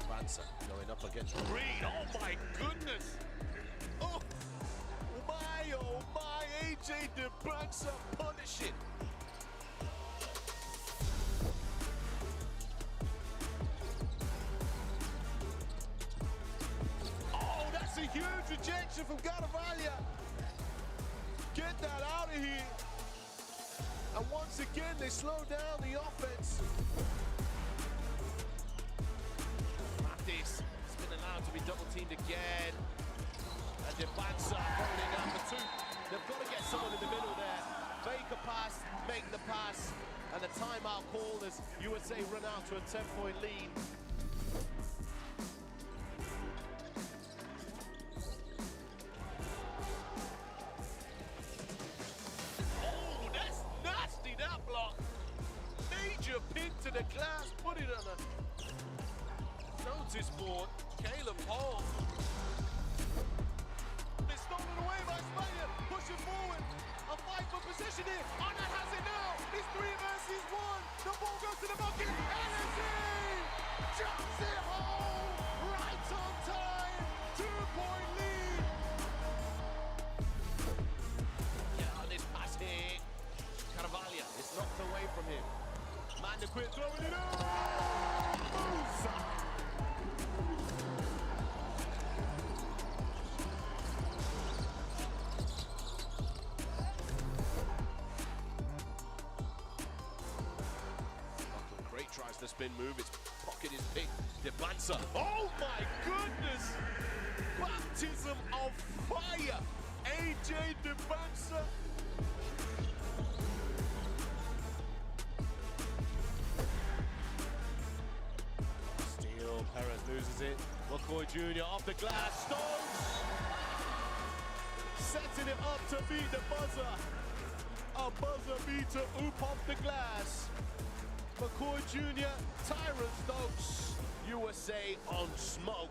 S2: Bansa going up against Reed. Oh my goodness. Oh my, AJ DeBansa punishing. Oh, that's a huge rejection from Carvalho. Get that out of here. And once again, they slow down the offense. Mattis has been allowed to be double teamed again. And DeBansa holding down for two. They've got to get someone in the middle there. Fake a pass, make the pass, and a timeout called as USA run out to a 10-point lead. Oh, that's nasty, that block. Major pin to the glass, put it on a notice board. Caleb Hall. Stolen away by Spain, pushing forward, a fight for position here, Arnott has it now, it's 3 versus 1, the ball goes to the bucket, and it's in, jumps it home, right on time, 2-point lead. Yeah, on this pass here, Carvalho is knocked away from him, Man to quit throwing it up, tries the spin move, its pocket is big. DeBansa. Oh my goodness! Baptism of fire! AJ DeBansa. Steal, Perez loses it. McCoy Jr. off the glass, Stokes! Setting it up to beat the buzzer. A buzzer beater, oop off the glass. McCoy Jr., Tyron Stokes, USA on smoke.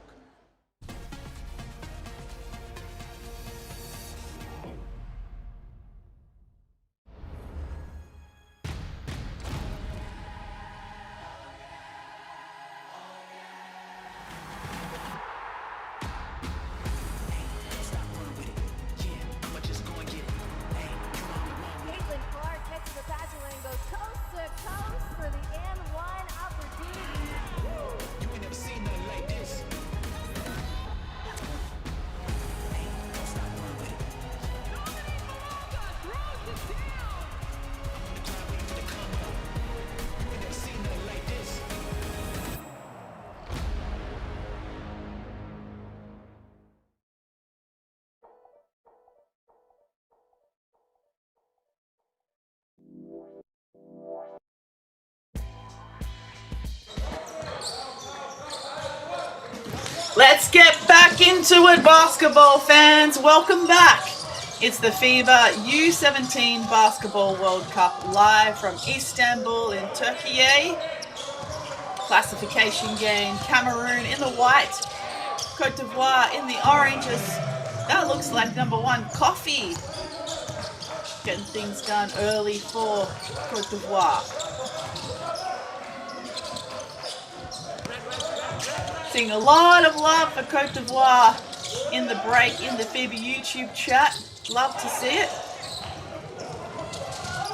S1: Let's get back into it, basketball fans. Welcome back. It's the FIBA U17 Basketball World Cup live from Istanbul in Turkey. Classification game, Cameroon in the white, Côte d'Ivoire in the oranges. That looks like number 1 coffee. Getting things done early for Côte d'Ivoire. Seeing a lot of love for Côte d'Ivoire in the break in the FIBA YouTube chat. Love to see it.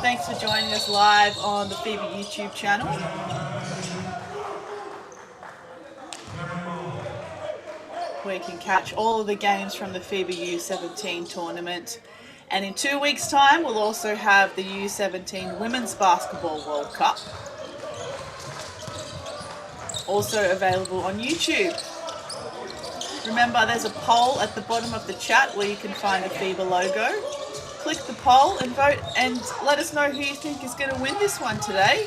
S1: Thanks for joining us live on the FIBA YouTube channel. Where you can catch all of the games from the FIBA U17 tournament. And in 2 weeks' time, we'll also have the U17 Women's Basketball World Cup. Also available on YouTube. Remember, there's a poll at the bottom of the chat where you can find the FIBA logo. Click the poll and vote and let us know who you think is going to win this one today.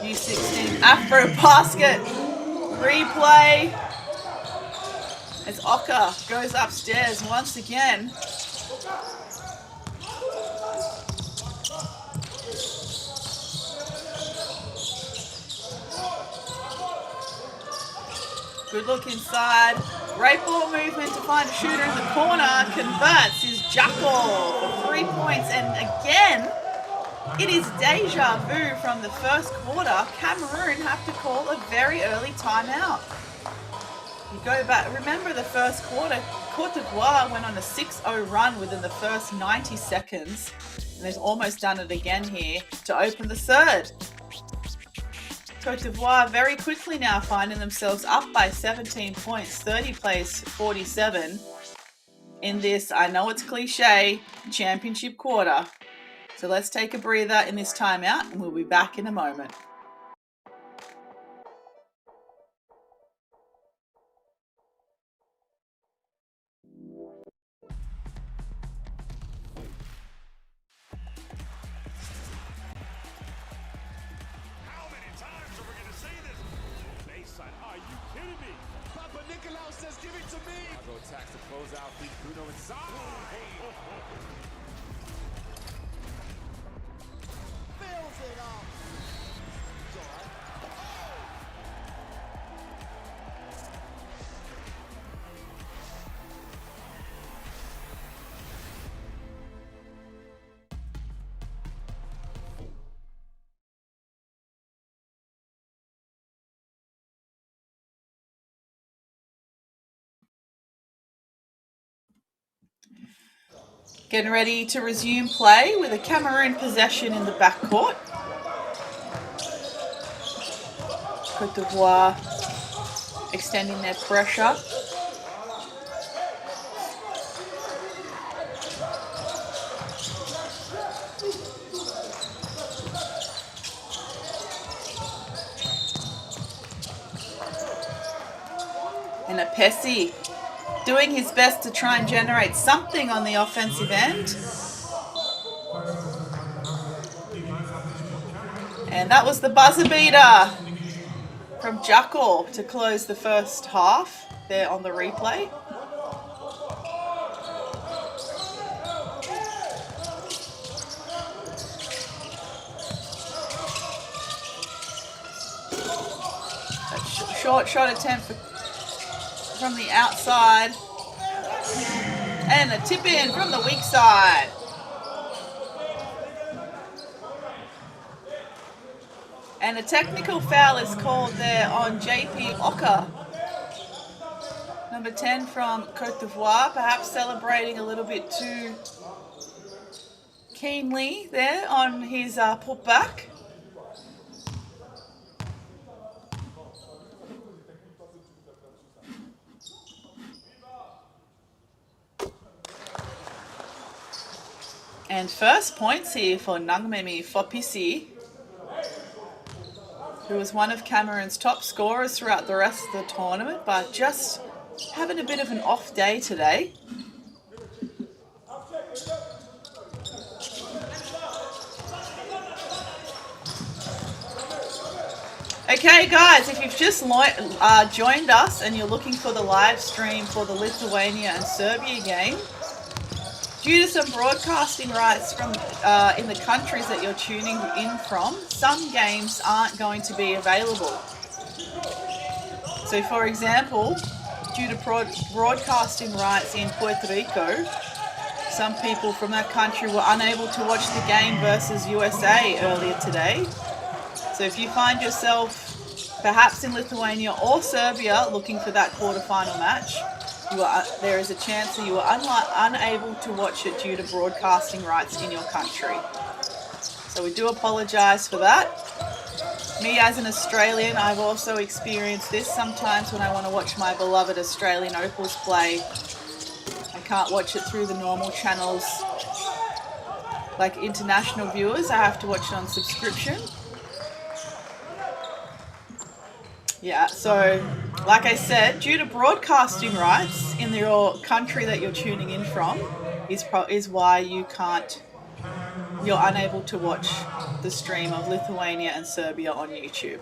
S1: U16 Afro Basket replay as Oka goes upstairs once again. Good look inside. Great ball movement to find a shooter in the corner. Converts is Jackal for 3 points. And again, it is deja vu from the first quarter. Cameroon have to call a very early timeout. You go back, remember the first quarter, Côte d'Ivoire went on a 6-0 run within the first 90 seconds. And they've almost done it again here to open the third. Côte d'Ivoire very quickly now finding themselves up by 17 points, 30 plays 47 in this, I know it's cliche, championship quarter. So let's take a breather in this timeout and we'll be back in a moment. Getting ready to resume play with a Cameroon possession in the backcourt. Côte d'Ivoire extending their pressure. And a Pessi doing his best to try and generate something on the offensive end. And that was the buzzer beater from Jackal to close the first half there on the replay. A short shot attempt from the outside. And a tip in from the weak side. And a technical foul is called there on JP Oka. Number 10 from Côte d'Ivoire, perhaps celebrating a little bit too keenly there on his putback. And first points here for Nangmemi Fopisi, who was one of Cameroon's top scorers throughout the rest of the tournament, but just having a bit of an off day today. Okay guys, if you've just joined us and you're looking for the live stream for the Lithuania and Serbia game, due to some broadcasting rights from in the countries that you're tuning in from, some games aren't going to be available. So for example, due to broadcasting rights in Puerto Rico, some people from that country were unable to watch the game versus USA earlier today. So if you find yourself perhaps in Lithuania or Serbia looking for that quarterfinal match, there is a chance that you are unable to watch it due to broadcasting rights in your country. So we do apologise for that. Me as an Australian, I've also experienced this sometimes when I want to watch my beloved Australian Opals play. I can't watch it through the normal channels like international viewers. I have to watch it on subscription. Yeah, so like I said, due to broadcasting rights in your country that you're tuning in from is why you can't you're unable to watch the stream of Lithuania and Serbia on YouTube.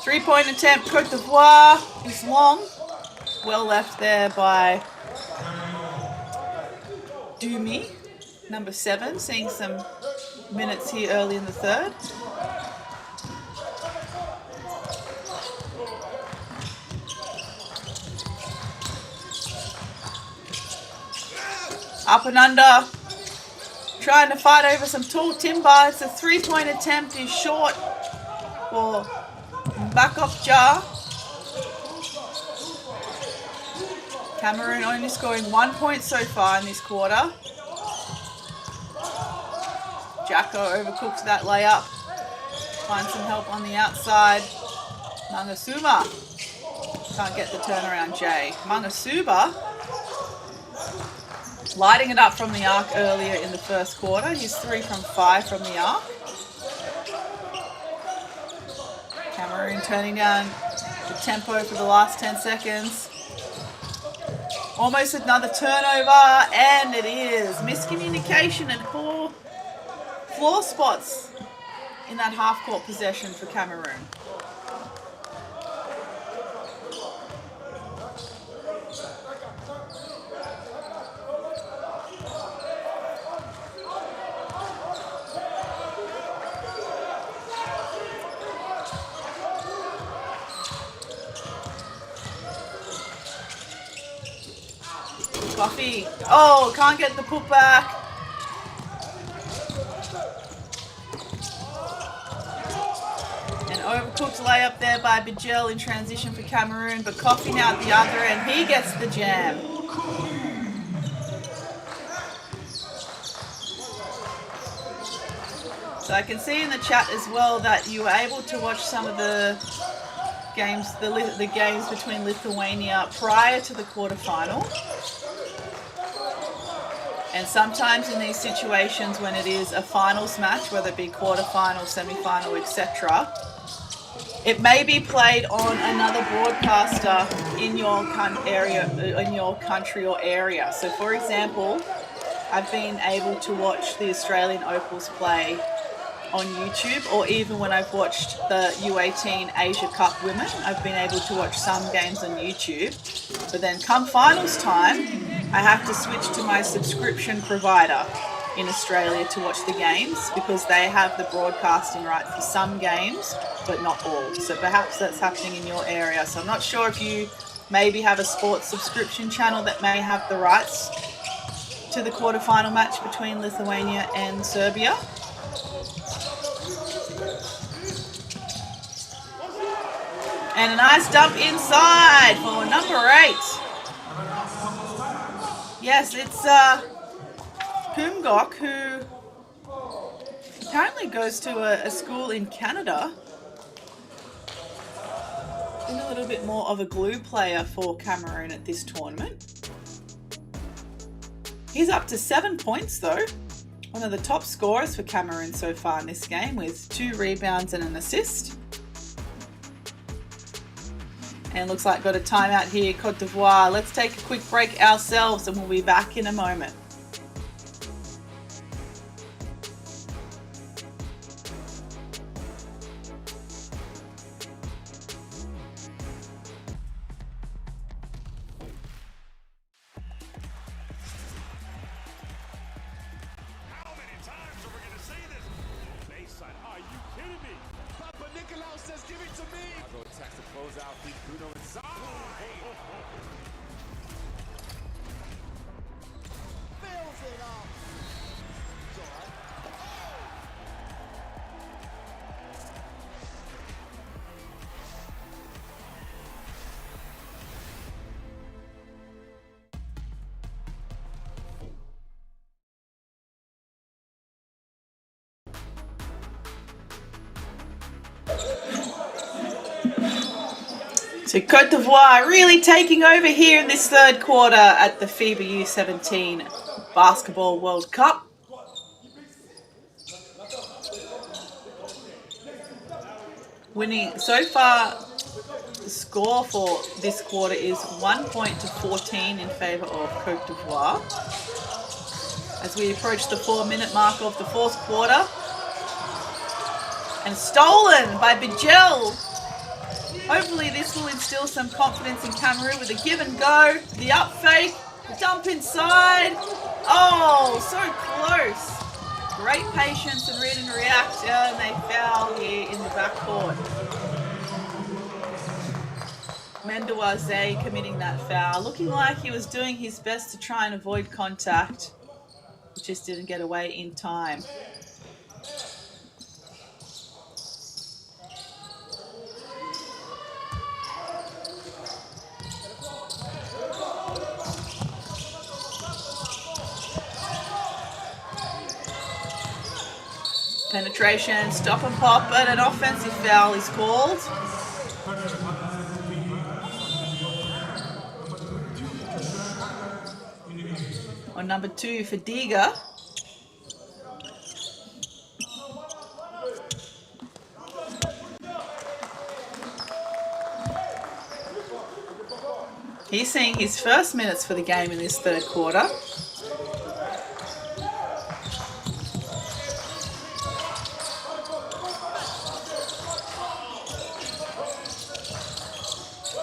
S1: Three-point attempt, Côte d'Ivoire is long. Well left there by Dumi, number 7, seeing some minutes here early in the third. Up and under, trying to fight over some tall timber. It's a three-point attempt, is short for Bakopja. Cameroon only scoring 1 point so far in this quarter. Jacko overcooked that layup. Finds some help on the outside. Mangasuma can't get the turnaround, Jay. Mangasuma lighting it up from the arc earlier in the first quarter. He's 3 from 5 from the arc. Cameroon turning down the tempo for the last 10 seconds. Almost another turnover, and it is. Miscommunication and poor floor spots in that half-court possession for Cameroon. Coffee. Oh, can't get the putback. An overcooked layup there by Bijel in transition for Cameroon, but Coffee now at the other end. He gets the jam. So I can see in the chat as well that you were able to watch some of the games, the games between Lithuania prior to the quarterfinal. And sometimes in these situations when it is a finals match, whether it be quarterfinal, semi-final, etc., it may be played on another broadcaster in your country or area. So for example, I've been able to watch the Australian Opals play on YouTube, or even when I've watched the U18 Asia Cup women, I've been able to watch some games on YouTube. But then come finals time, I have to switch to my subscription provider in Australia to watch the games because they have the broadcasting rights for some games, but not all. So perhaps that's happening in your area. So I'm not sure if you maybe have a sports subscription channel that may have the rights to the quarterfinal match between Lithuania and Serbia. And a nice dump inside for number 8. Yes, it's Kumgok, who apparently goes to a school in Canada. Been a little bit more of a glue player for Cameroon at this tournament. He's up to 7 points though. One of the top scorers for Cameroon so far in this game with 2 rebounds and an assist. And looks like got a timeout here, Côte d'Ivoire. Let's take a quick break ourselves and we'll be back in a moment.
S7: How many times are we going to see this? Baseline, are you kidding me?
S2: Papa Nicolau says, give it to me.
S8: Go attacks the closeout, feed Bruno inside.
S2: Fills it up. It's all right.
S1: So Côte d'Ivoire really taking over here in this third quarter at the FIBA U17 Basketball World Cup. Winning so far, the score for this quarter is 1 point to 14 in favour of Côte d'Ivoire. As we approach the 4-minute mark of the fourth quarter. And stolen by Bijel. Hopefully this will instill some confidence in Cameroon with a give and go. The up fake, the dump inside. Oh, so close. Great patience and read and react, and they foul here in the backcourt. Mendoise committing that foul, looking like he was doing his best to try and avoid contact, but just didn't get away in time. Penetration, stop and pop, and an offensive foul is called. On number 2 for Diga. He's seeing his first minutes for the game in this third quarter.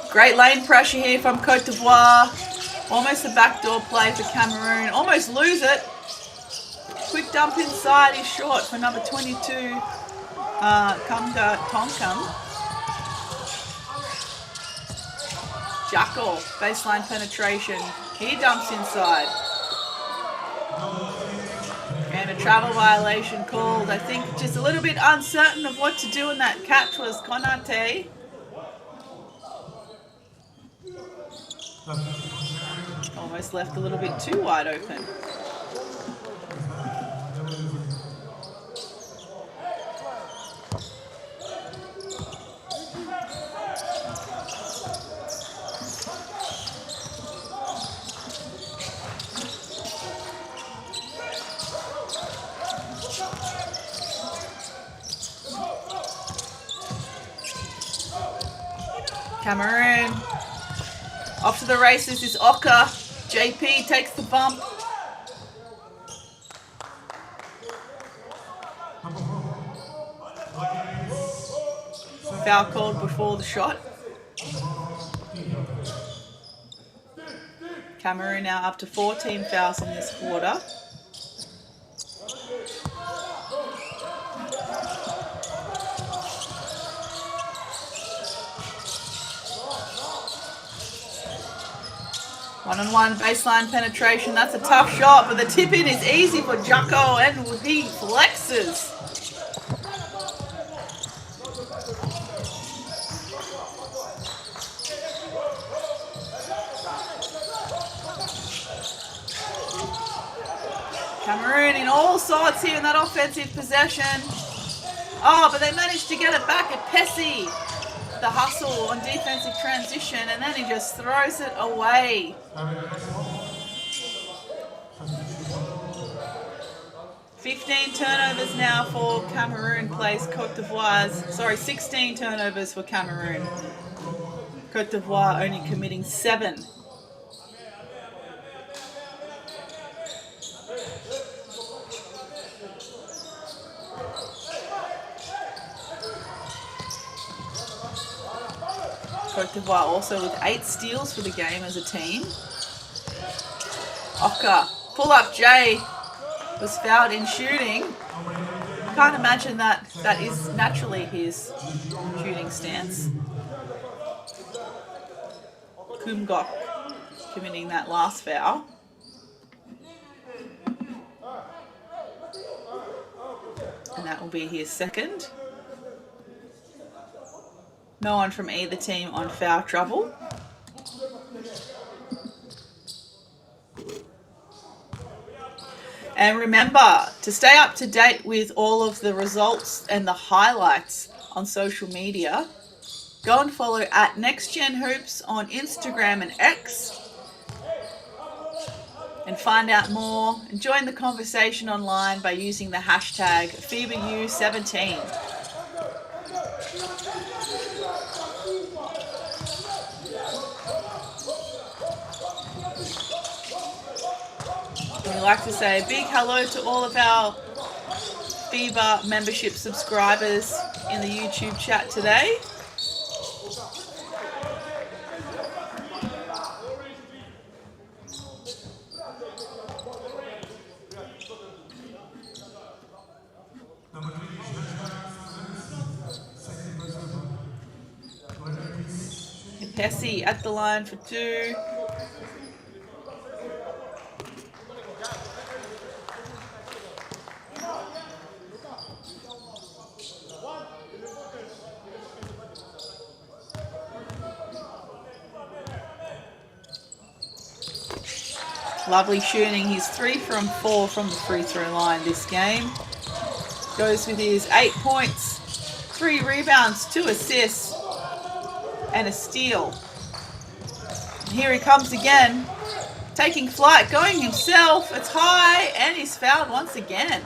S1: Great lane pressure here from Côte d'Ivoire. Almost a backdoor play for Cameroon. Almost lose it. Quick dump inside is short for number 22, Kumga Tonkam. Jackal, baseline penetration. He dumps inside. And a travel violation called. I think just a little bit uncertain of what to do in that catch was Konate. Almost left a little bit too wide open. Cameroon. Off to the races is Oka. JP takes the bump. Foul called before the shot. Cameroon now up to 14 fouls in this quarter. One-on-one baseline penetration. That's a tough shot, but the tip-in is easy for Jacko, and he flexes. Cameroon in all sorts here in that offensive possession. Oh, but they managed to get it back at Pessi. The hustle on defensive transition, and then he just throws it away. $15 turnovers now for Cameroon plays Côte d'Ivoire's. Sorry, 16 turnovers for Cameroon. Côte d'Ivoire only committing 7. Côte d'Ivoire also with 8 steals for the game as a team. Oka, pull up J, was fouled in shooting. Can't imagine that is naturally his shooting stance. Kumgok committing that last foul. And that will be his second. No one from either team on foul trouble. And remember to stay up to date with all of the results and the highlights on social media. Go and follow at NextGenHoops on Instagram and X. And find out more and join the conversation online by using the hashtag FIBA U17. We'd like to say a big hello to all of our FIBA membership subscribers in the YouTube chat today. Pessi at the line for 2. Lovely shooting. He's 3 from 4 from the free throw line this game. Goes with his 8 points, 3 rebounds, 2 assists, and a steal. And here he comes again, taking flight, going himself. It's high, and he's fouled once again.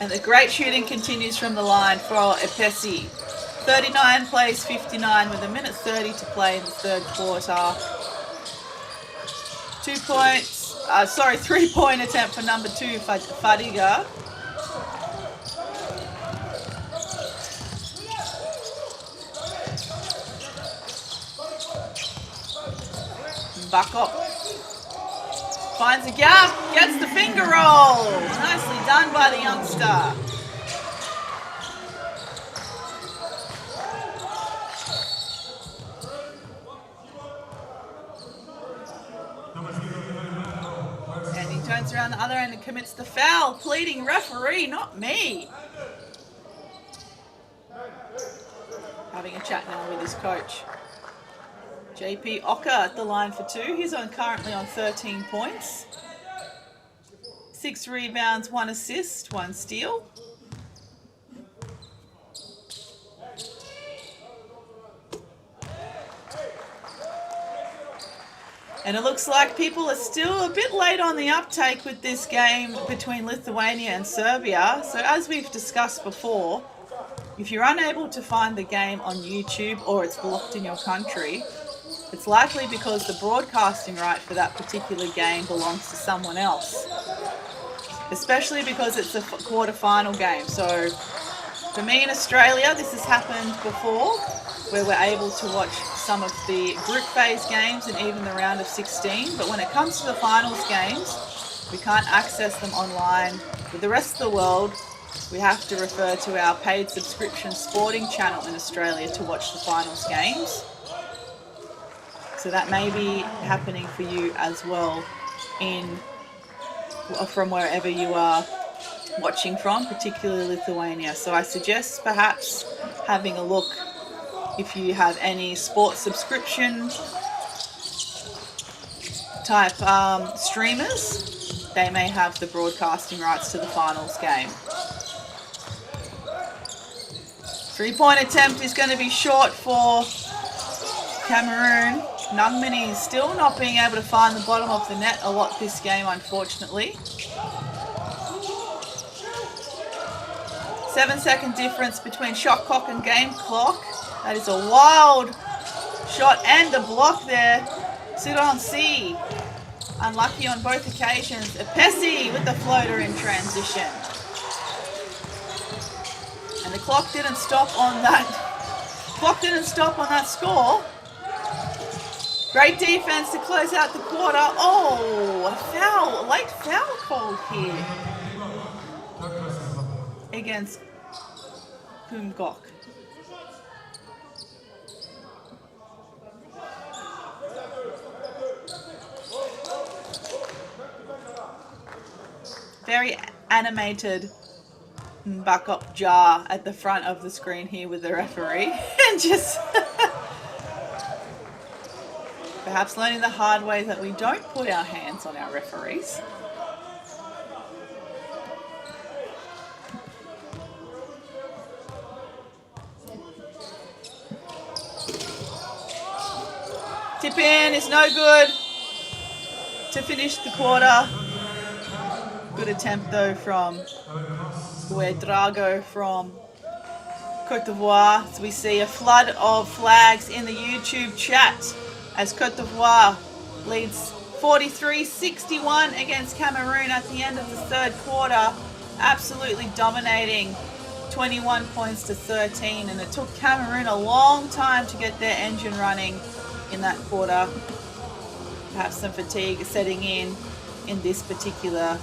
S1: And the great shooting continues from the line for Pessi. 39 plays 59 with 1:30 to play in the third quarter. 3-point attempt for number 2, Fadiga. Back up. Finds a gap, gets the finger roll. Nicely done by the youngster. And he turns around the other end and commits the foul, pleading, referee, not me. Having a chat now with his coach. JP Oka at the line for 2. He's currently on 13 points. 6 rebounds, 1 assist, 1 steal. And it looks like people are still a bit late on the uptake with this game between Lithuania and Serbia. So as we've discussed before, if you're unable to find the game on YouTube or it's blocked in your country, it's likely because the broadcasting right for that particular game belongs to someone else. Especially because it's a quarter-final game. So for me in Australia, this has happened before, where we're able to watch some of the group phase games and even the round of 16. But when it comes to the finals games, we can't access them online. With the rest of the world, we have to refer to our paid subscription sporting channel in Australia to watch the finals games. So that may be happening for you as well from wherever you are watching from, particularly Lithuania. So I suggest perhaps having a look if you have any sports subscription type streamers. They may have the broadcasting rights to the finals game. 3-point attempt is going to be short for Cameroon. Nungmini is still not being able to find the bottom of the net a lot this game, unfortunately. 7-second difference between shot clock and game clock. That is a wild shot and a block there. Sidon C. Unlucky on both occasions. Pessi with the floater in transition. And the clock didn't stop on that. Score. Great defense to close out the quarter. Oh, a late foul called here against Kumgok. Very animated backup jar at the front of the screen here with the referee. And just Perhaps learning the hard way that we don't put our hands on our referees. Tip in is no good to finish the quarter. Good attempt though from Drago from Côte d'Ivoire. So we see a flood of flags in the YouTube chat as Côte d'Ivoire leads 43-61 against Cameroon at the end of the third quarter. Absolutely dominating, 21 points to 13, and it took Cameroon a long time to get their engine running in that quarter. Perhaps some fatigue setting in this particular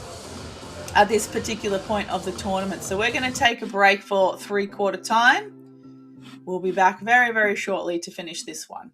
S1: at this particular point of the tournament. So we're going to take a break for three-quarter time. We'll be back very, very shortly to finish this one.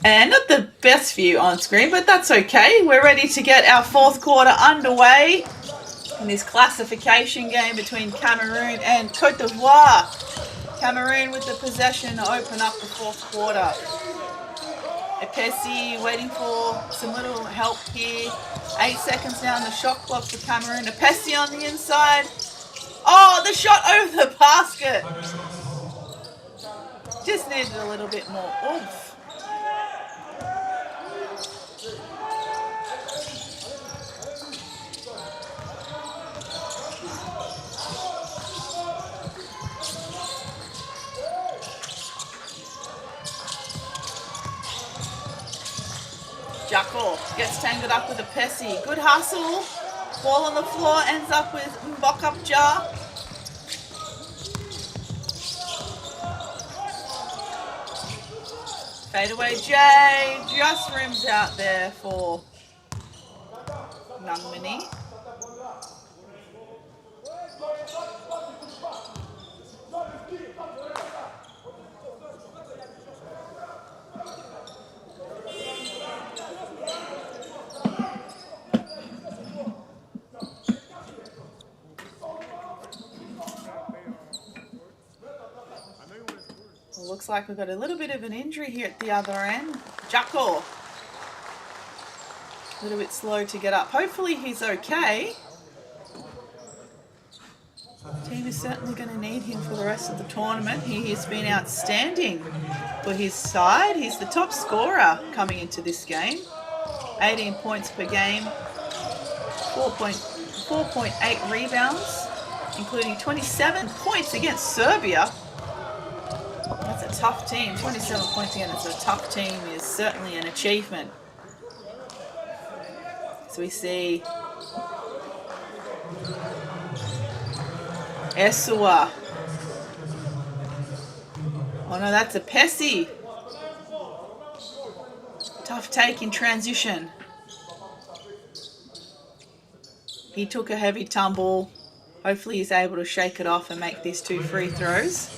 S1: And not the best view on screen, but that's okay. We're ready to get our fourth quarter underway in this classification game between Cameroon and Côte d'Ivoire. Cameroon with the possession to open up the fourth quarter. Epesi waiting for some little help here. 8 seconds now on the shot clock for Cameroon. Epesi on the inside. Oh, the shot over the basket. Just needed a little bit more oomph. Jackal gets tangled up with a Pessi. Good hustle. Ball on the floor ends up with Mbokapja. Fadeaway J just rims out there for Nungmini. Looks like we've got a little bit of an injury here at the other end. Jackal. A little bit slow to get up. Hopefully he's okay. The team is certainly going to need him for the rest of the tournament. He has been outstanding for his side. He's the top scorer coming into this game. 18 points per game. 4.8 rebounds, including 27 points against Serbia. That's a tough team. 27 points against a tough team is certainly an achievement. So we see Esua. Oh no, that's a Pessi. Tough take in transition. He took a heavy tumble. Hopefully he's able to shake it off and make these 2 free throws.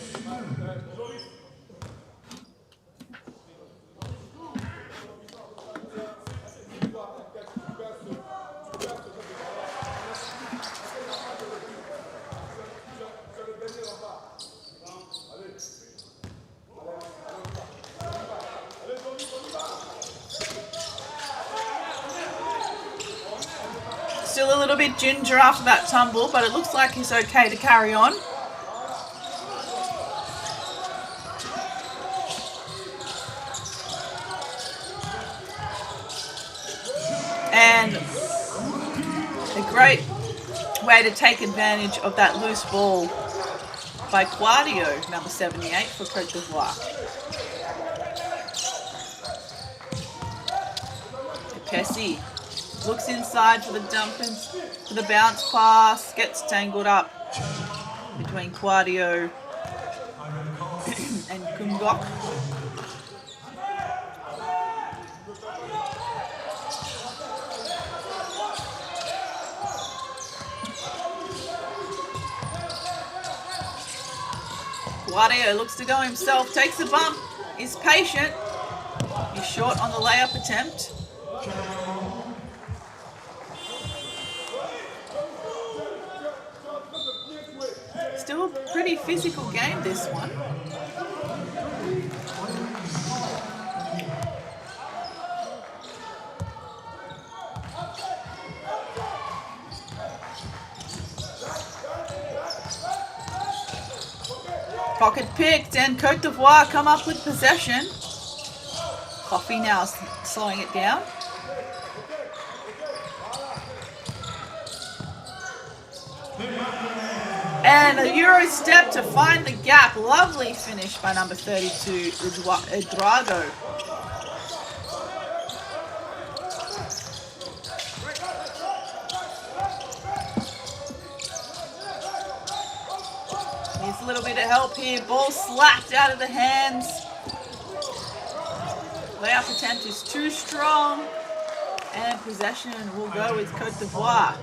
S1: Still a little bit ginger after that tumble, but it looks like he's okay to carry on. And a great way to take advantage of that loose ball by Quadio, number 78 for Côte d'Ivoire. Pessi looks inside for the for the bounce pass, gets tangled up between Quadio and Kungok. Quadio looks to go himself, takes a bump, is patient. He's short on the layup attempt. Still a pretty physical game, this one. Pocket picked and Côte d'Ivoire come up with possession. Coffee now slowing it down. And a Euro step to find the gap. Lovely finish by number 32, Drago. Needs a little bit of help here. Ball slapped out of the hands. Layup attempt is too strong. And possession will go with Côte d'Ivoire.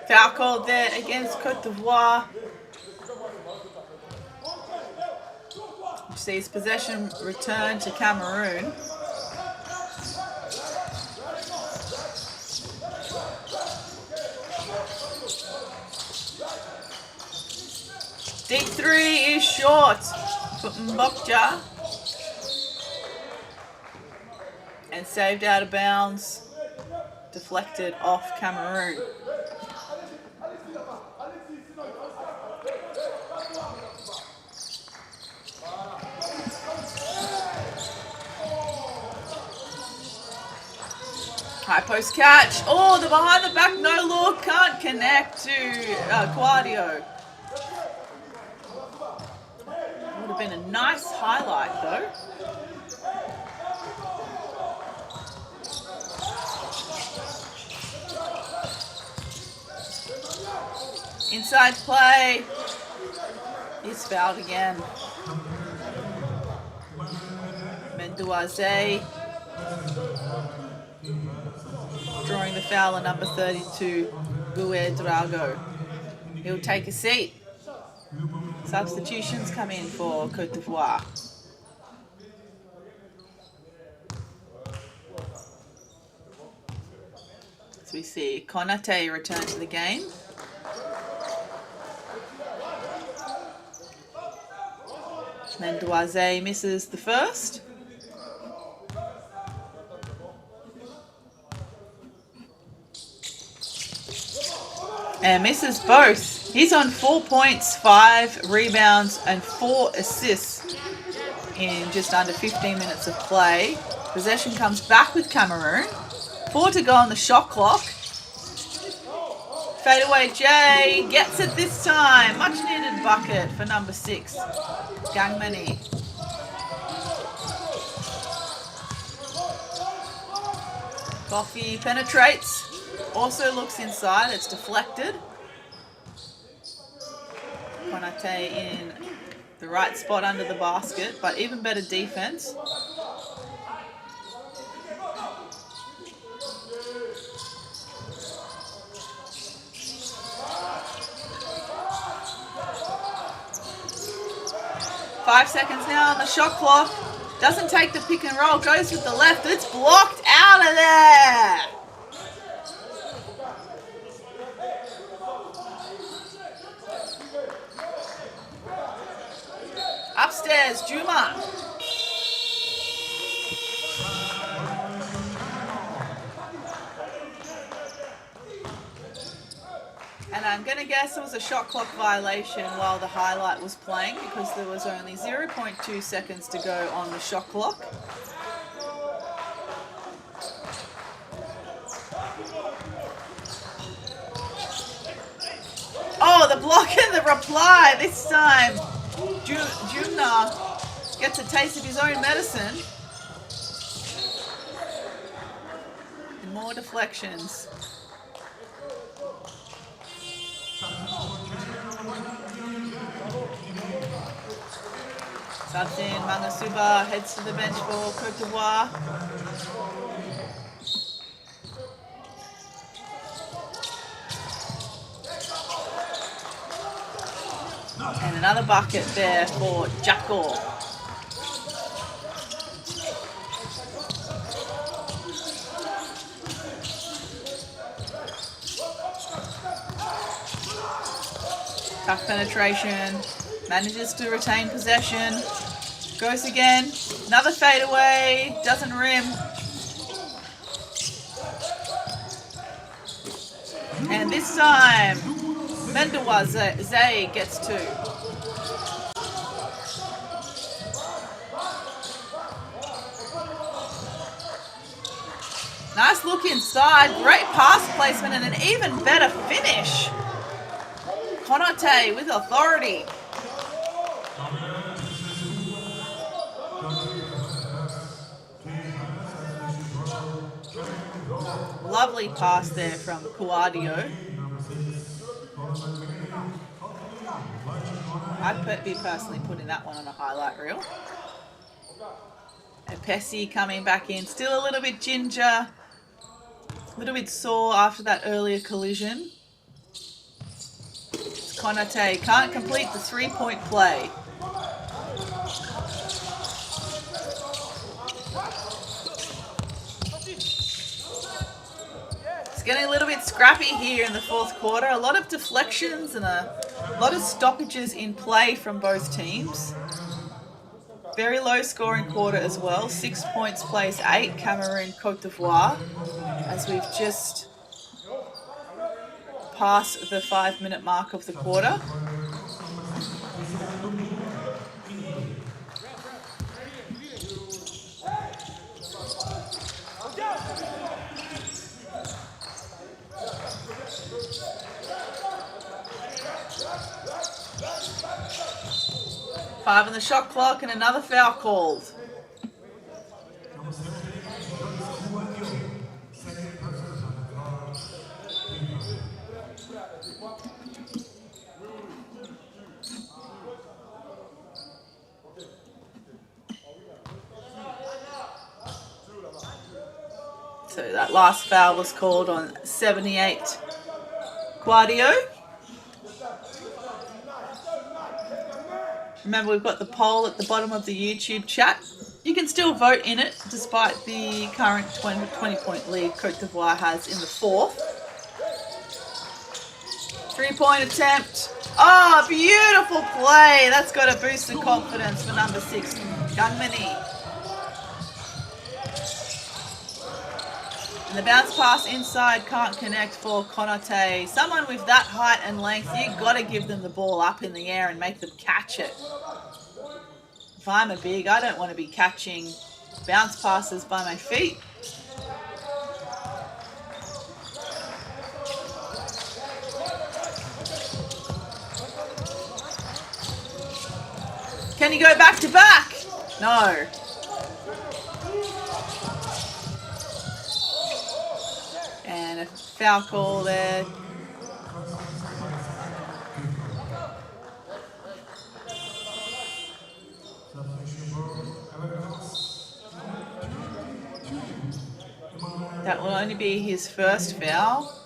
S1: Foul called there against Côte d'Ivoire. Which sees possession return to Cameroon. Deep three is short for Mbokja. And saved out of bounds. Deflected off Cameroon. High post catch. Oh, the behind the back no look. Can't connect to Quadio. Would have been a nice highlight though. Inside play. He's fouled again. Mendoise drawing the foul on number 32, Gouet Drago. He'll take a seat. Substitutions come in for Côte d'Ivoire. So we see Konate return to the game. Mendoise misses the first. And misses both. He's on 4 points, 5 rebounds, and 4 assists in just under 15 minutes of play. Possession comes back with Cameroon. 4 to go on the shot clock. Fadeaway Jay gets it this time. Much needed bucket for number 6, Gangmani. Coffee penetrates. Also looks inside. It's deflected. Konate in the right spot under the basket, but even better defense. Five seconds now on the shot clock. Doesn't take the pick and roll. Goes with the left. It's blocked out of there. Upstairs, Juma. And I'm going to guess it was a shot clock violation while the highlight was playing because there was only 0.2 seconds to go on the shot clock. Oh, the block and the reply this time. Jumna gets a taste of his own medicine. And more deflections. Subs in, Mangasuba heads to the bench for Côte d'Ivoire. And another bucket there for Jacko. Tough penetration. Manages to retain possession. Goes again. Another fadeaway. Doesn't rim. And this time, Mendoza Zay gets 2. Nice look inside. Great pass placement and an even better finish. Konate with authority. Lovely pass there from Kuadio. I'd be personally putting that one on a highlight reel. And Pessi coming back in. Still a little bit ginger. A little bit sore after that earlier collision. Konate can't complete the 3-point play. It's getting a little bit scrappy here in the fourth quarter. A lot of deflections and a lot of stoppages in play from both teams. Very low scoring quarter as well. 6 points plays 8, Cameroon, Côte d'Ivoire. As we've just passed the 5-minute mark of the quarter. Five on the shot clock and another foul called. So that last foul was called on 78 Guardio. Remember, we've got the poll at the bottom of the YouTube chat. You can still vote in it despite the current 20-point lead Côte d'Ivoire has in the fourth. 3-point attempt. Oh, beautiful play. That's got to boost the confidence for number 6, Gangmani. And the bounce pass inside can't connect for Konaté. Someone with that height and length, you've got to give them the ball up in the air and make them catch it. If I'm a big, I don't want to be catching bounce passes by my feet. Can he go back to back? No. And a foul call there. That will only be his first foul.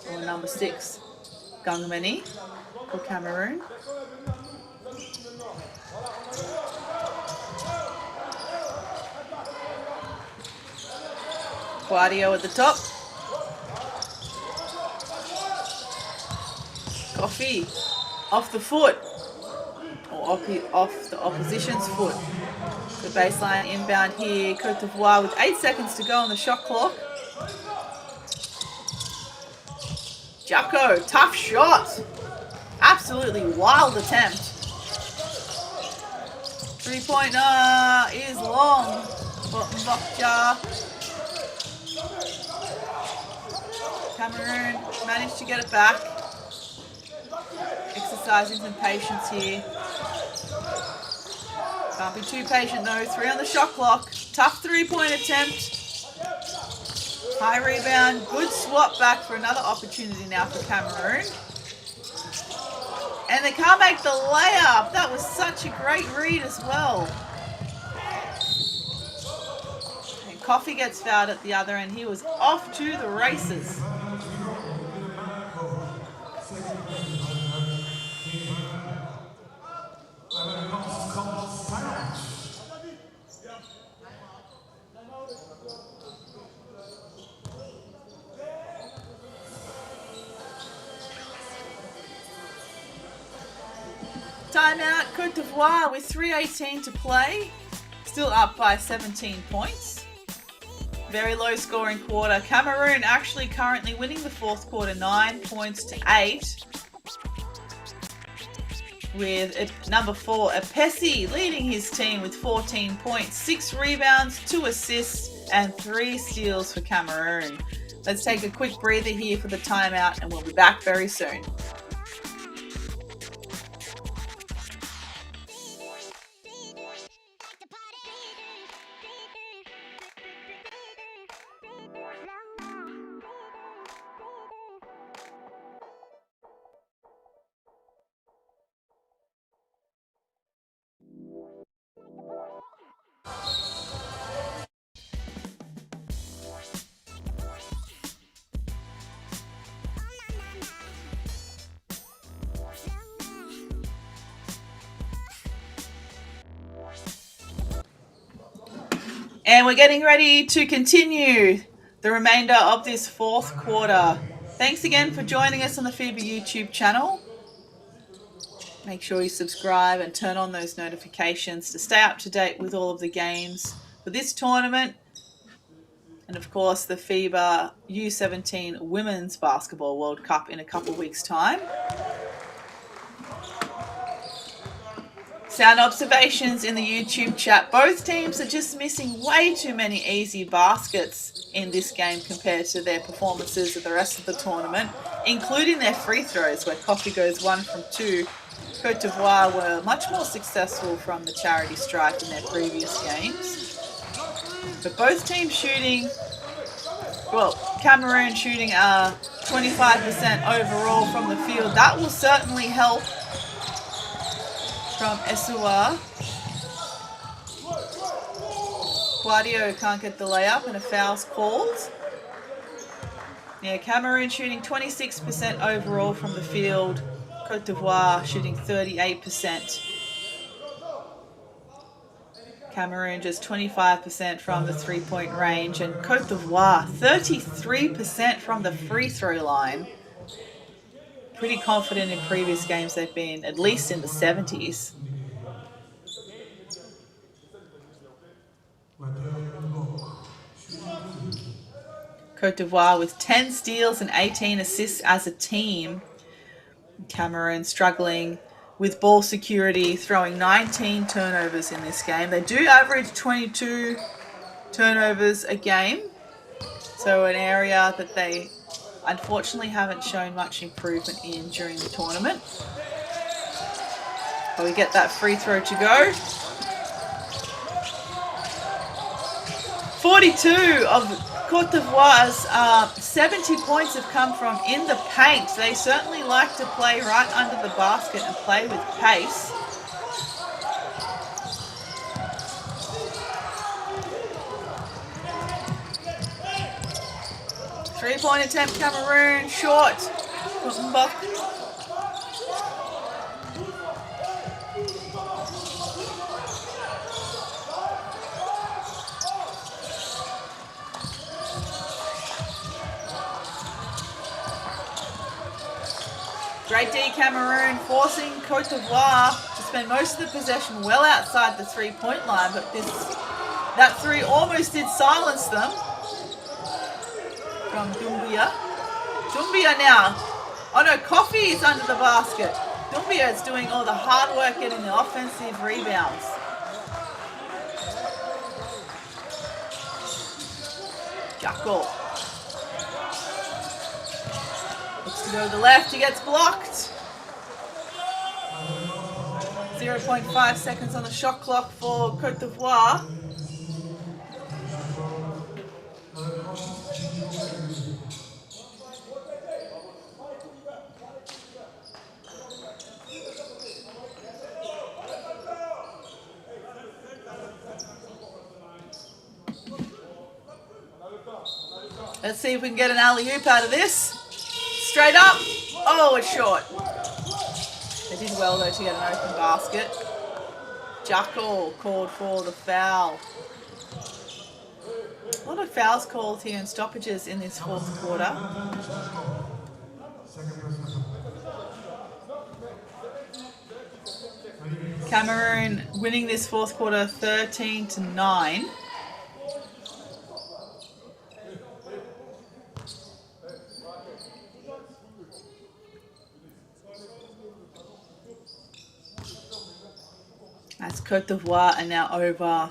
S1: Or number 6, Gangmani for Cameroon. Guardio at the top. Coffee off the foot, or off the opposition's foot. The baseline inbound here. Côte d'Ivoire with 8 seconds to go on the shot clock. Jacko, tough shot. Absolutely wild attempt. 3-pointer is long for Mbokja. Cameroon managed to get it back. Exercising some patience here. Can't be too patient though. 3 on the shot clock. Tough 3-point attempt. High rebound. Good swap back for another opportunity now for Cameroon. And they can't make the layup. That was such a great read as well. And Coffee gets fouled at the other end. He was off to the races. Timeout, Côte d'Ivoire with 3:18 to play. Still up by 17 points. Very low scoring quarter. Cameroon actually currently winning the fourth quarter 9-8. With number 4, Apesi, leading his team with 14 points, 6 rebounds, 2 assists, and 3 steals for Cameroon. Let's take a quick breather here for the timeout, and we'll be back very soon. And we're getting ready to continue the remainder of this fourth quarter. Thanks again for joining us on the FIBA YouTube channel. Make sure you subscribe and turn on those notifications to stay up to date with all of the games for this tournament. And of course, the FIBA U17 Women's Basketball World Cup in a couple of weeks' time. Sound observations in the YouTube chat. Both teams are just missing way too many easy baskets in this game compared to their performances of the rest of the tournament, including their free throws, where Coffee goes 1 from 2. Côte d'Ivoire were much more successful from the charity stripe in their previous games. But both teams shooting, well, Cameroon shooting 25% overall from the field. That will certainly help from Esua. Guardio can't get the layup and a foul's called. Yeah, Cameroon shooting 26% overall from the field. Côte d'Ivoire shooting 38%. Cameroon just 25% from the 3-point range, and Côte d'Ivoire 33% from the free throw line. Pretty confident in previous games they've been at least in the 70s. Côte d'Ivoire with 10 steals and 18 assists as a team. Cameroon struggling with ball security, throwing 19 turnovers in this game. They do average 22 turnovers a game, so an area that they unfortunately haven't shown much improvement in during the tournament. But we get that free throw to go. 42 of Côte d'Ivoire's 70 points have come from in the paint. They certainly like to play right under the basket and play with pace. Three-point attempt, Cameroon, short. Great D, Cameroon, forcing Côte d'Ivoire to spend most of the possession well outside the three-point line, but that three almost did silence them. From Doumbia. Doumbia now. Oh no, Coffee is under the basket. Doumbia is doing all the hard work getting the offensive rebounds. Jackal. Looks to go to the left, he gets blocked. 0.5 seconds on the shot clock for Côte d'Ivoire. Let's see if we can get an alley-oop out of this. Straight up. Oh, it's short. They did well, though, to get an open basket. Jackal called for the foul. A lot of fouls called here and stoppages in this fourth quarter. Cameroon winning this fourth quarter 13-9. As Côte d'Ivoire are now over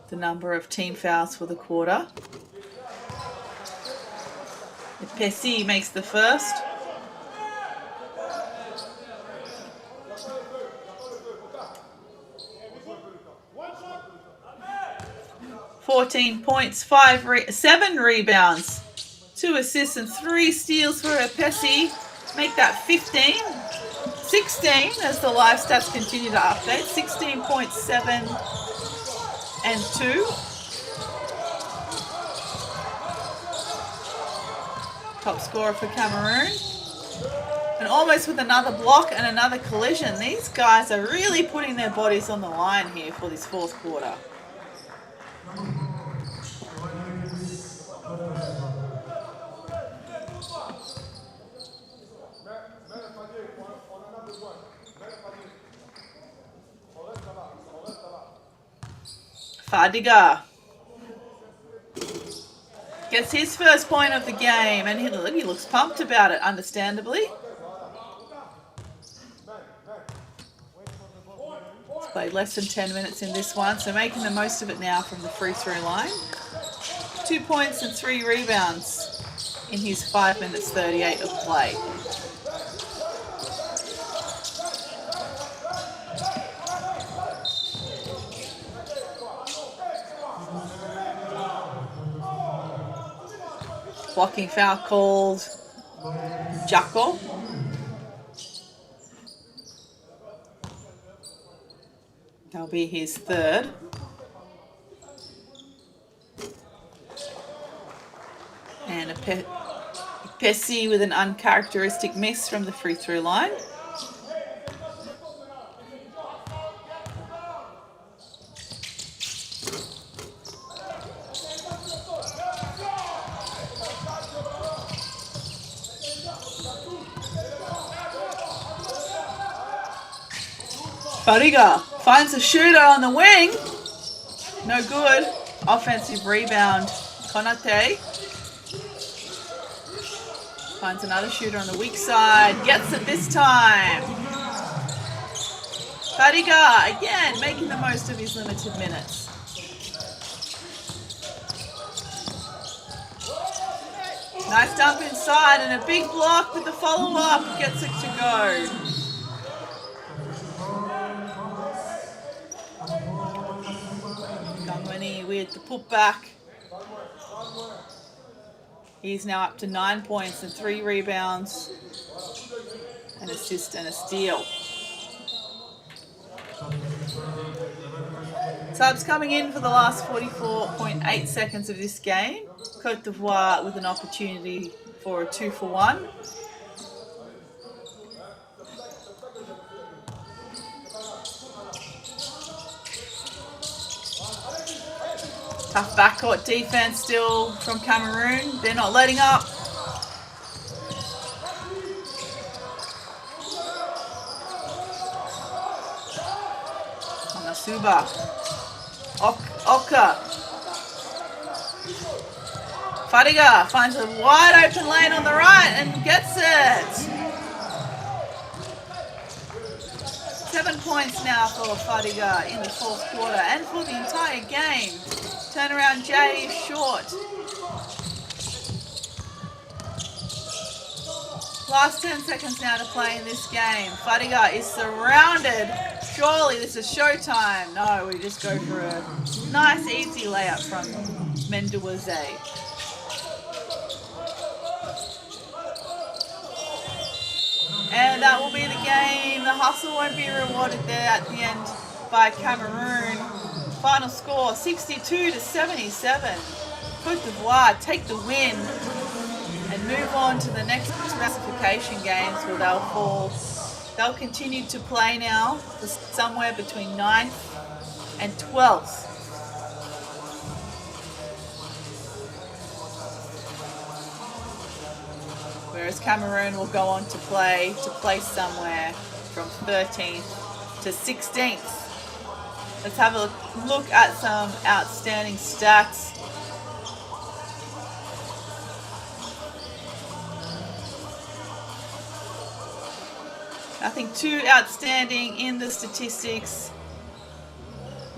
S1: the number of team fouls for the quarter. Pessi makes the first. "14 points, 7 rebounds, 2 assists and 3 steals for Pessi. Make that 15. 16 as the live stats continue to update. 16.7 and 2. Top scorer for Cameroon. And almost with another block and another collision. These guys are really putting their bodies on the line here for this fourth quarter. Fadiga gets his first point of the game, and he looks pumped about it, understandably. He's played less than 10 minutes in this one, so making the most of it now from the free throw line. 2 points and 3 rebounds in his 5 minutes 38 of play. Blocking foul called Jackal. That'll be his third. And Pessi with an uncharacteristic miss from the free throw line. Fadiga finds a shooter on the wing. No good. Offensive rebound. Konate. Finds another shooter on the weak side. Gets it this time. Fadiga, again, making the most of his limited minutes. Nice dump inside and a big block with the follow-up. Gets it to go. Gangwani with the putback. He's now up to 9 points and 3 rebounds, an assist and a steal. Subs coming in for the last 44.8 seconds of this game. Côte d'Ivoire with an opportunity for a 2-for-1. Tough backcourt defense still from Cameroon. They're not letting up. Manasuba. Oka. Fadiga finds a wide open lane on the right and gets it. 7 points now for Fadiga in the fourth quarter and for the entire game. Turnaround J is short. Last 10 seconds now to play in this game. Fadiga is surrounded. Surely this is showtime. No, we just go for a nice easy layup from Mendoaze. And that will be the game. The hustle won't be rewarded there at the end by Cameroon. Final score 62-77. Côte d'Ivoire take the win and move on to the next classification games where they'll continue to play now for somewhere between 9th and 12th. Whereas Cameroon will go on to place somewhere from 13th to 16th. Let's have a look at some outstanding stats. Nothing too outstanding in the statistics.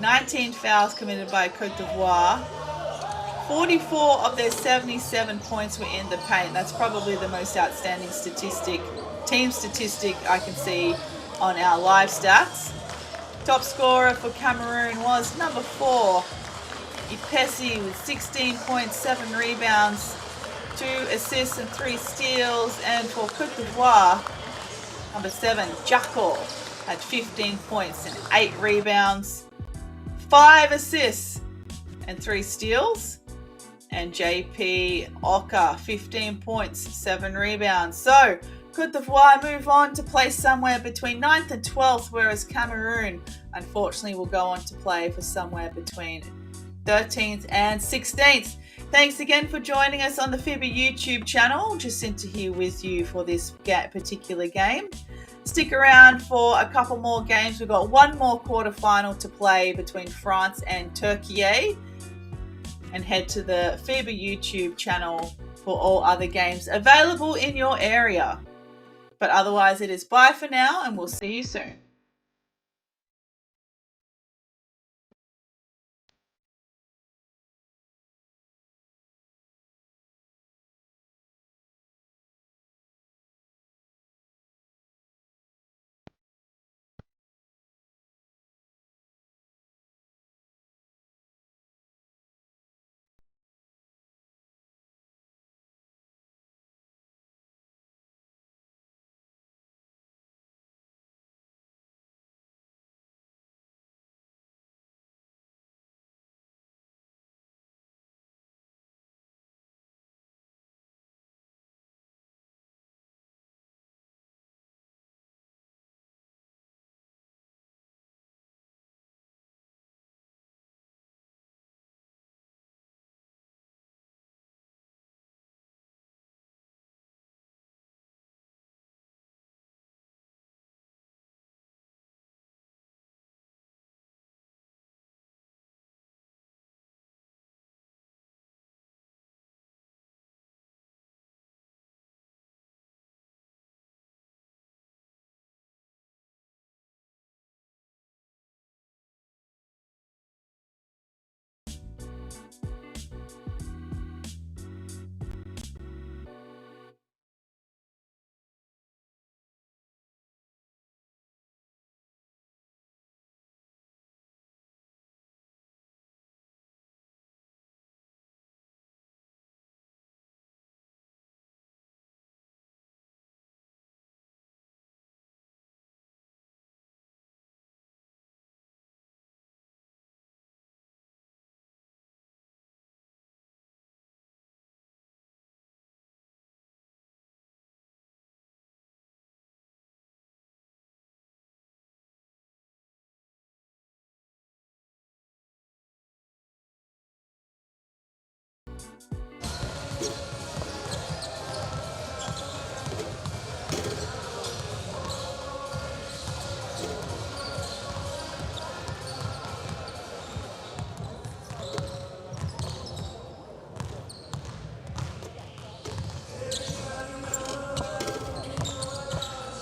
S1: 19 fouls committed by Côte d'Ivoire. 44 of their 77 points were in the paint. That's probably the most outstanding team statistic I can see on our live stats. Top scorer for Cameroon was number 4, Ipesi, with 16 points, 7 rebounds, 2 assists and 3 steals. And for Côte d'Ivoire, number 7, Jacko, had 15 points and 8 rebounds, 5 assists and 3 steals. And JP Oka, 15 points, 7 rebounds. So Côte d'Ivoire move on to play somewhere between 9th and 12th, whereas Cameroon, unfortunately, will go on to play for somewhere between 13th and 16th. Thanks again for joining us on the FIBA YouTube channel. Jacinta here with you for this particular game. Stick around for a couple more games. We've got one more quarterfinal to play between France and Turkey. And head to the FIBA YouTube channel for all other games available in your area. But otherwise, it is bye for now, and we'll see you soon.